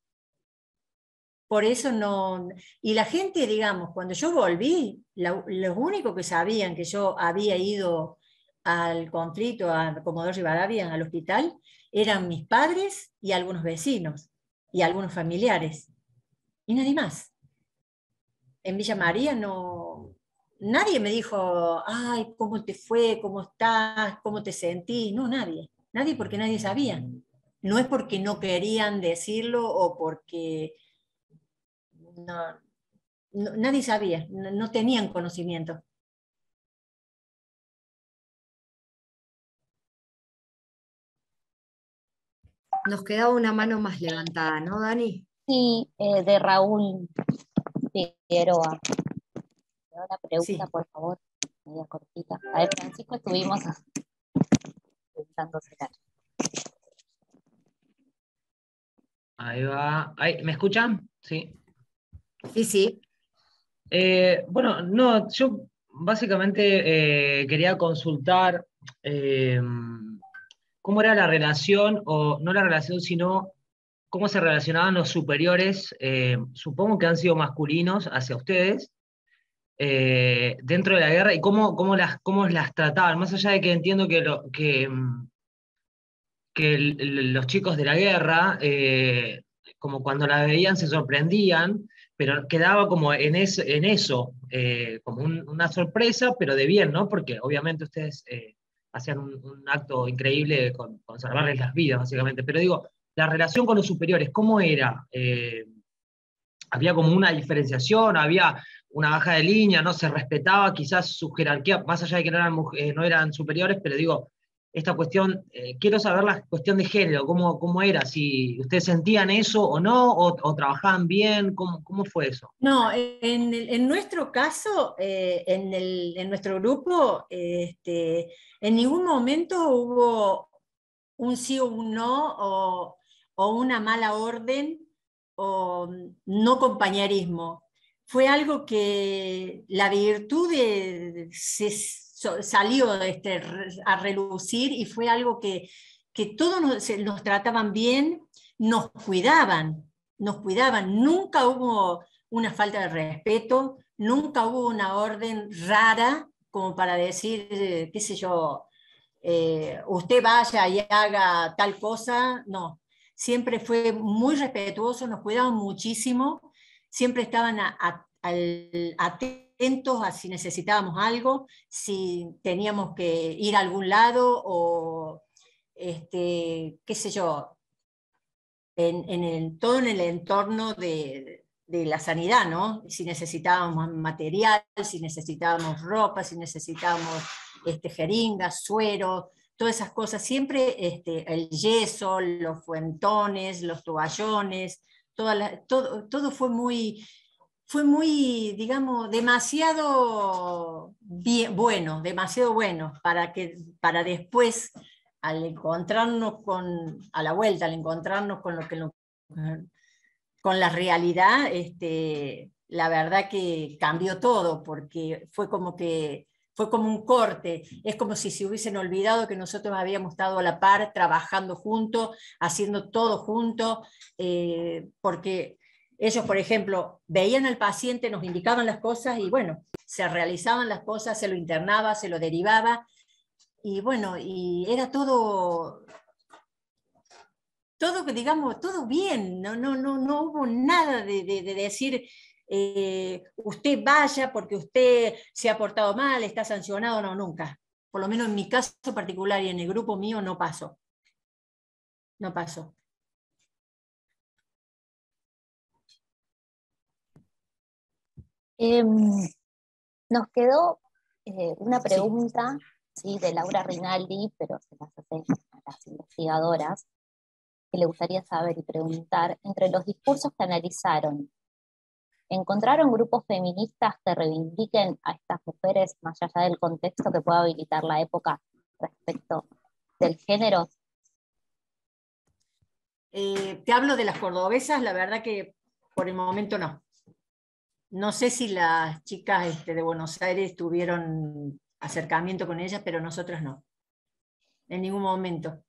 Por eso no, y la gente, digamos, cuando yo volví, los únicos que sabían que yo había ido al conflicto, a Comodoro Rivadavia, al hospital, eran mis padres y algunos vecinos, y algunos familiares, y nadie más. En Villa María no, nadie me dijo, ay, ¿cómo te fue? ¿Cómo estás? ¿Cómo te sentís? No, nadie porque nadie sabía. No es porque no querían decirlo o porque nadie sabía, no tenían conocimiento. Nos quedaba una mano más levantada, ¿no, Dani? Sí, de Raúl Figueroa. La pregunta, Sí. por favor, media cortita. A ver, Francisco, estuvimos preguntándose. Ahí va. ¿Me escuchan? Sí. Sí, sí. Bueno, no, yo básicamente quería consultar cómo era la relación, o no la relación, sino cómo se relacionaban los superiores, supongo que han sido masculinos hacia ustedes, dentro de la guerra, y cómo las trataban, más allá de que entiendo que los chicos de la guerra, como cuando la veían se sorprendían, pero quedaba como en eso, como una sorpresa, pero de bien, ¿no? Porque obviamente ustedes hacían un acto increíble con salvarles las vidas, básicamente. Pero digo, la relación con los superiores, ¿cómo era? ¿Había como una diferenciación? ¿Había una baja de línea? ¿No se respetaba quizás su jerarquía, más allá de que no eran superiores? Pero digo, esta cuestión, quiero saber la cuestión de género, cómo era, si ustedes sentían eso o no, o trabajaban bien, cómo fue eso. No, en nuestro caso, en nuestro grupo, en ningún momento hubo un sí o un no, o una mala orden, o no compañerismo. Fue algo que la virtud salió a relucir, y fue algo que todos nos trataban bien, nos cuidaban, nunca hubo una falta de respeto, nunca hubo una orden rara como para decir, qué sé yo, usted vaya y haga tal cosa, no. Siempre fue muy respetuoso, nos cuidaban muchísimo, siempre estaban atentos a si necesitábamos algo, si teníamos que ir a algún lado o, qué sé yo, todo en el entorno de la sanidad, ¿no? Si necesitábamos material, si necesitábamos ropa, si necesitábamos jeringas, suero, todas esas cosas, siempre el yeso, los fuentones, los toallones, todo fue muy, digamos, demasiado demasiado bueno para después, al encontrarnos a la vuelta, al encontrarnos con la realidad, la verdad que cambió todo, porque fue como un corte, es como si se hubiesen olvidado que nosotros habíamos estado a la par, trabajando juntos, haciendo todo juntos, porque ellos, por ejemplo, veían al paciente, nos indicaban las cosas y bueno, se realizaban las cosas, se lo internaba, se lo derivaba, y bueno, y era todo, digamos, todo bien, no hubo nada de decir, usted vaya porque usted se ha portado mal, está sancionado, no, nunca. Por lo menos en mi caso particular y en el grupo mío no pasó. No pasó. Nos quedó una pregunta, sí, de Laura Rinaldi, pero se las hace a las investigadoras, que le gustaría saber y preguntar, entre los discursos que analizaron, ¿encontraron grupos feministas que reivindiquen a estas mujeres más allá del contexto que pueda habilitar la época respecto del género? Te hablo de las cordobesas, la verdad que por el momento no. No sé si las chicas de Buenos Aires tuvieron acercamiento con ellas, pero nosotras no. En ningún momento.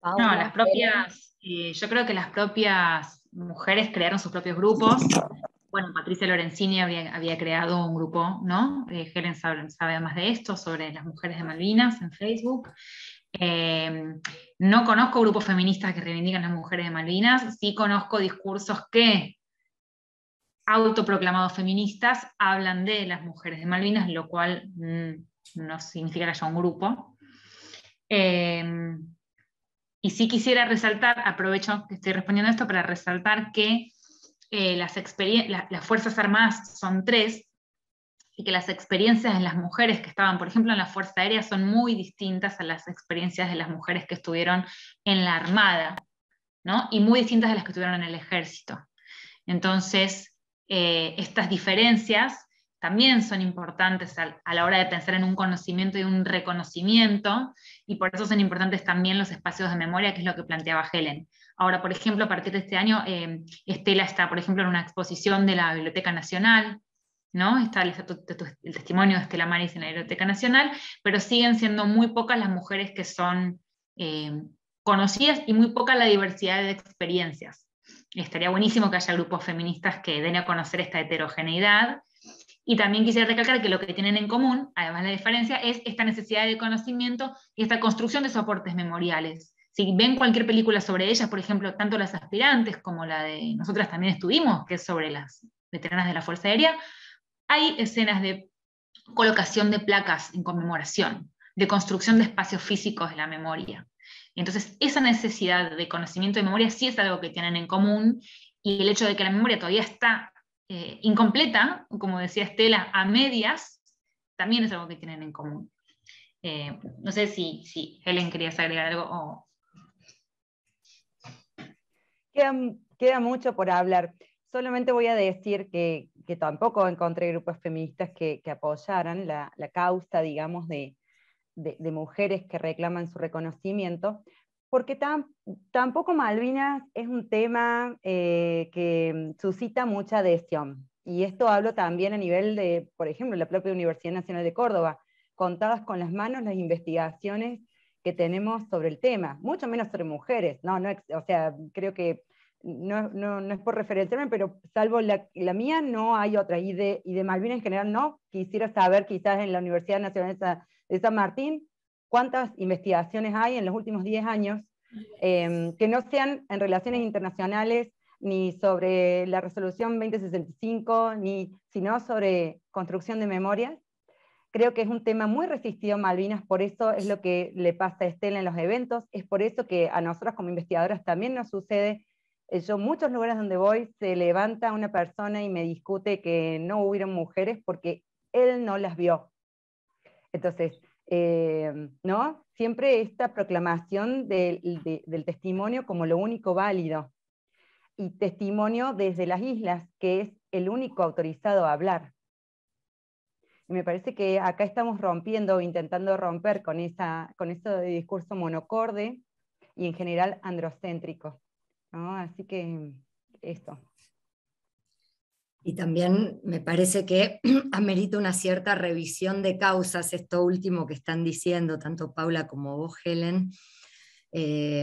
No, las propias, yo creo que las propias mujeres crearon sus propios grupos. Bueno, Patricia Lorenzini había creado un grupo, ¿no? Helen sabe más de esto, sobre las mujeres de Malvinas en Facebook. No conozco grupos feministas que reivindican a las mujeres de Malvinas, sí conozco discursos que, autoproclamados feministas, hablan de las mujeres de Malvinas, lo cual no significa que haya un grupo. Y sí quisiera resaltar, aprovecho que estoy respondiendo a esto para resaltar que las Fuerzas Armadas son 3, y que las experiencias de las mujeres que estaban, por ejemplo, en la Fuerza Aérea son muy distintas a las experiencias de las mujeres que estuvieron en la Armada, ¿no? Y muy distintas a las que estuvieron en el Ejército. Entonces, estas diferencias también son importantes a la hora de pensar en un conocimiento y un reconocimiento, y por eso son importantes también los espacios de memoria, que es lo que planteaba Helen. Ahora, por ejemplo, a partir de este año, Estela está, por ejemplo, en una exposición de la Biblioteca Nacional, ¿no? Está el testimonio de Estela Maris en la Biblioteca Nacional, pero siguen siendo muy pocas las mujeres que son conocidas y muy poca la diversidad de experiencias. Estaría buenísimo que haya grupos feministas que den a conocer esta heterogeneidad. Y también quisiera recalcar que lo que tienen en común, además de la diferencia, es esta necesidad de conocimiento y esta construcción de soportes memoriales. Si ven cualquier película sobre ellas, por ejemplo, tanto Las Aspirantes como la de Nosotras también estuvimos, que es sobre las veteranas de la Fuerza Aérea, hay escenas de colocación de placas en conmemoración, de construcción de espacios físicos de la memoria. Entonces, esa necesidad de conocimiento y memoria sí es algo que tienen en común, y el hecho de que la memoria todavía está incompleta, como decía Estela, a medias, también es algo que tienen en común. No sé si Helen querías agregar algo. Queda mucho por hablar. Solamente voy a decir que tampoco encontré grupos feministas que apoyaran la causa, digamos, de mujeres que reclaman su reconocimiento, porque tampoco Malvinas es un tema que suscita mucha adhesión. Y esto hablo también a nivel de, por ejemplo, la propia Universidad Nacional de Córdoba, contadas con las manos las investigaciones que tenemos sobre el tema, mucho menos sobre mujeres. O sea, creo que no es por referenciarme, pero salvo la mía, no hay otra. Y de Malvinas en general no. Quisiera saber, quizás en la Universidad Nacional de San Martín, cuántas investigaciones hay en los últimos 10 años que no sean en relaciones internacionales, ni sobre la resolución 2065, sino sobre construcción de memorias. Creo que es un tema muy resistido en Malvinas, por eso es lo que le pasa a Estela en los eventos, es por eso que a nosotras como investigadoras también nos sucede. Yo en muchos lugares donde voy se levanta una persona y me discute que no hubieron mujeres porque él no las vio. Entonces, ¿no? Siempre esta proclamación del testimonio como lo único válido, y testimonio desde las islas, que es el único autorizado a hablar. Y me parece que acá estamos rompiendo, intentando romper con eso de discurso monocorde y en general androcéntrico, ¿no? Así que esto. Y también me parece que amerita una cierta revisión de causas, esto último que están diciendo, tanto Paula como vos, Helen.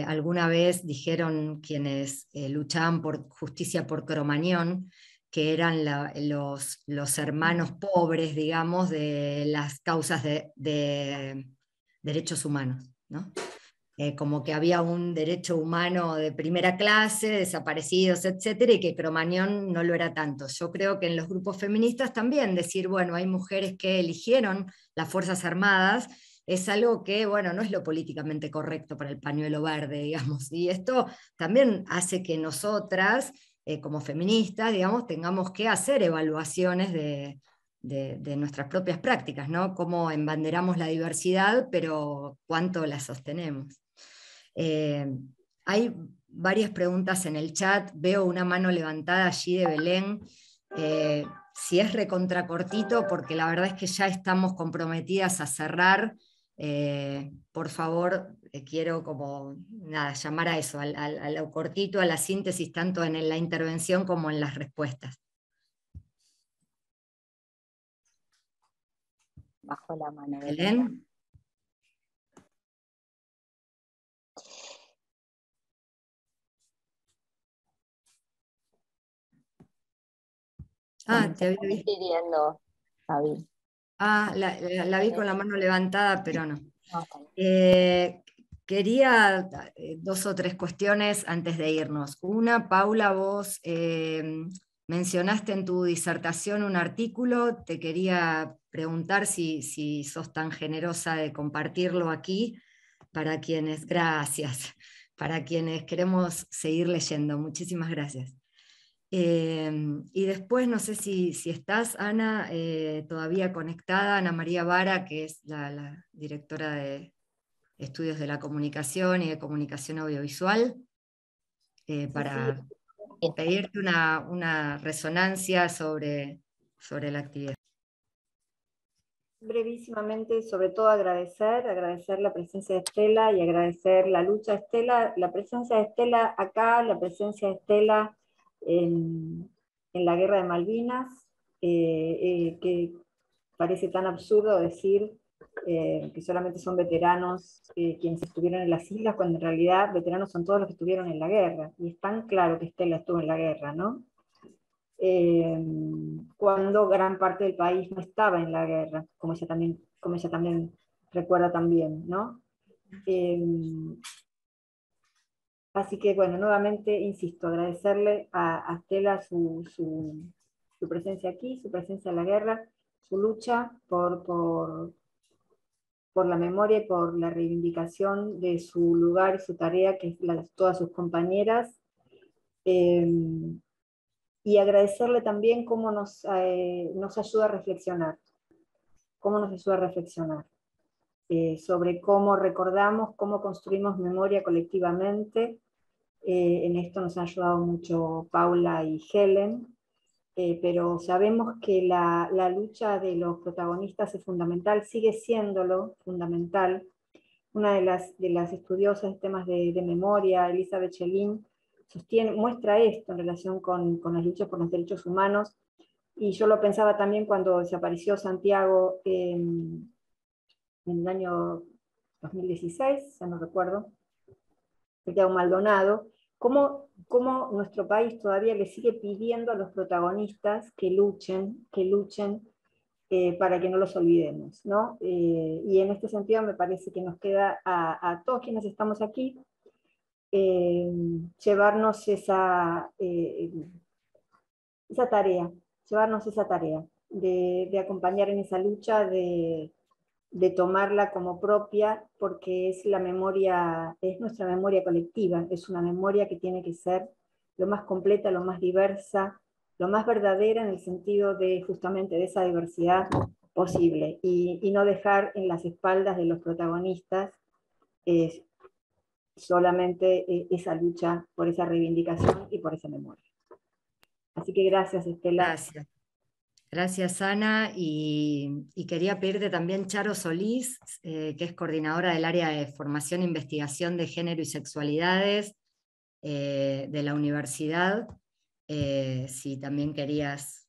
Alguna vez dijeron quienes luchaban por justicia por Cromañón, que eran los hermanos pobres, digamos, de las causas de derechos humanos, ¿no? Como que había un derecho humano de primera clase, desaparecidos, etcétera, y que Cromañón no lo era tanto. Yo creo que en los grupos feministas también decir, bueno, hay mujeres que eligieron las Fuerzas Armadas, es algo que, bueno, no es lo políticamente correcto para el pañuelo verde, digamos, y esto también hace que nosotras, como feministas, digamos, tengamos que hacer evaluaciones de nuestras propias prácticas, ¿no? Cómo embanderamos la diversidad, pero cuánto la sostenemos. Hay varias preguntas en el chat, veo una mano levantada allí de Belén. Si es recontracortito, porque la verdad es que ya estamos comprometidas a cerrar, por favor, quiero como nada, llamar a eso, a lo cortito, a la síntesis, tanto en la intervención como en las respuestas. Bajo la mano. Belén. Te había visto. Pidiendo, Fabi. La vi con la mano levantada, pero no. No, está bien. Quería 2 o 3 cuestiones antes de irnos. Una, Paula, vos mencionaste en tu disertación un artículo, te quería preguntar si sos tan generosa de compartirlo aquí para quienes, gracias, para quienes queremos seguir leyendo. Muchísimas gracias. Y después, no sé si estás, Ana, todavía conectada, Ana María Vara, que es la directora de Estudios de la Comunicación y de Comunicación Audiovisual, para pedirte una resonancia sobre la actividad. Brevísimamente, sobre todo agradecer la presencia de Estela y agradecer la lucha de Estela, la presencia de Estela acá, la presencia de Estela en la guerra de Malvinas, que parece tan absurdo decir que solamente son veteranos quienes estuvieron en las islas, cuando en realidad veteranos son todos los que estuvieron en la guerra, y es tan claro que Estela estuvo en la guerra, ¿no? Cuando gran parte del país no estaba en la guerra, como ella también recuerda también, ¿no? Así que bueno, nuevamente insisto, agradecerle a Estela su presencia aquí, su presencia en la guerra, su lucha por la memoria y por la reivindicación de su lugar y su tarea, que es la de todas sus compañeras. Y agradecerle también cómo nos ayuda a reflexionar, sobre cómo recordamos, cómo construimos memoria colectivamente. En esto nos han ayudado mucho Paula y Helen, pero sabemos que la lucha de los protagonistas es fundamental, sigue siéndolo fundamental. Una de las estudiosas de temas de memoria, Elizabeth Chelin, muestra esto en relación con las luchas por los derechos humanos, y yo lo pensaba también cuando desapareció Santiago en el año 2016, ya no recuerdo, Santiago Maldonado, cómo nuestro país todavía le sigue pidiendo a los protagonistas que luchen para que no los olvidemos, ¿no? Y en este sentido me parece que nos queda a todos quienes estamos aquí llevarnos esa tarea de acompañar en esa lucha, de tomarla como propia, porque es nuestra memoria colectiva, es una memoria que tiene que ser lo más completa, lo más diversa, lo más verdadera en el sentido de justamente de esa diversidad posible, y no dejar en las espaldas de los protagonistas solamente esa lucha por esa reivindicación y por esa memoria. Así que gracias, Estela. Gracias, Ana, y quería pedirte también Charo Solís, que es coordinadora del área de formación e investigación de género y sexualidades de la universidad, si también querías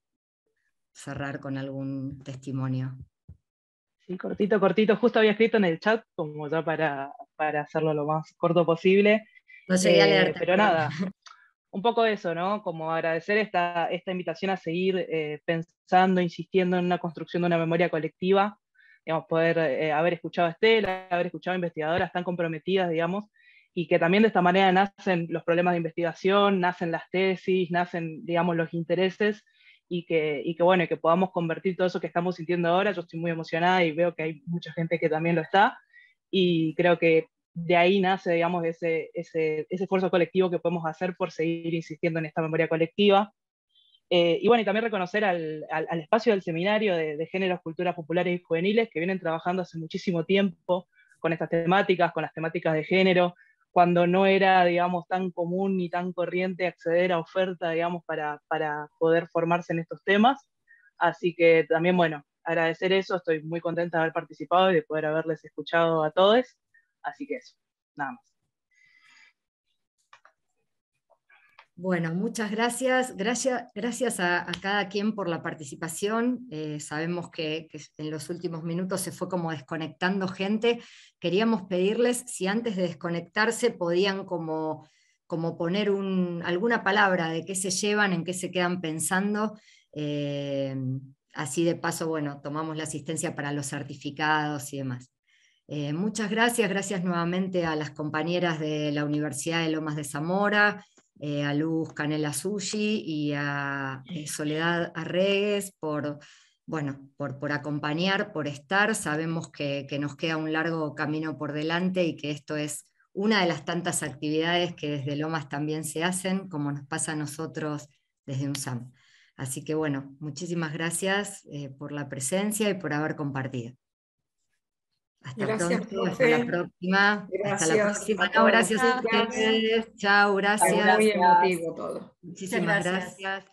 cerrar con algún testimonio. Sí, cortito, justo había escrito en el chat, como ya para hacerlo lo más corto posible. No llegué a leerte. Pero nada, un poco eso, ¿no? Como agradecer esta invitación a seguir pensando, insistiendo en una construcción de una memoria colectiva, digamos, poder haber escuchado a Estela, haber escuchado a investigadoras tan comprometidas, digamos, y que también de esta manera nacen los problemas de investigación, nacen las tesis, nacen, digamos, los intereses, y que bueno, que podamos convertir todo eso que estamos sintiendo ahora. Yo estoy muy emocionada y veo que hay mucha gente que también lo está, y creo que de ahí nace, digamos, ese esfuerzo colectivo que podemos hacer por seguir insistiendo en esta memoria colectiva. Y bueno, y también reconocer al espacio del Seminario de Géneros, Culturas Populares y Juveniles, que vienen trabajando hace muchísimo tiempo con estas temáticas, con las temáticas de género. cuando no era, digamos, tan común ni tan corriente acceder a oferta, digamos, para poder formarse en estos temas. Así que también, bueno, agradecer eso, estoy muy contenta de haber participado y de poder haberles escuchado a todos. Así que eso, nada más. Bueno, muchas gracias. Gracias a cada quien por la participación. Sabemos que en los últimos minutos se fue como desconectando gente. Queríamos pedirles si antes de desconectarse podían como poner alguna palabra de qué se llevan, en qué se quedan pensando. Así de paso, bueno, tomamos la asistencia para los certificados y demás. Muchas gracias nuevamente a las compañeras de la Universidad de Lomas de Zamora, a Luz Canela Sushi y a Soledad Arregues por acompañar, por estar. Sabemos que nos queda un largo camino por delante y que esto es una de las tantas actividades que desde Lomas también se hacen, como nos pasa a nosotros desde UNSAM. Así que bueno, muchísimas gracias por la presencia y por haber compartido. Hasta pronto, hasta la próxima. Hasta la próxima. No, gracias a ustedes. Chao, gracias. Muy emotivo todo. Muchísimas gracias.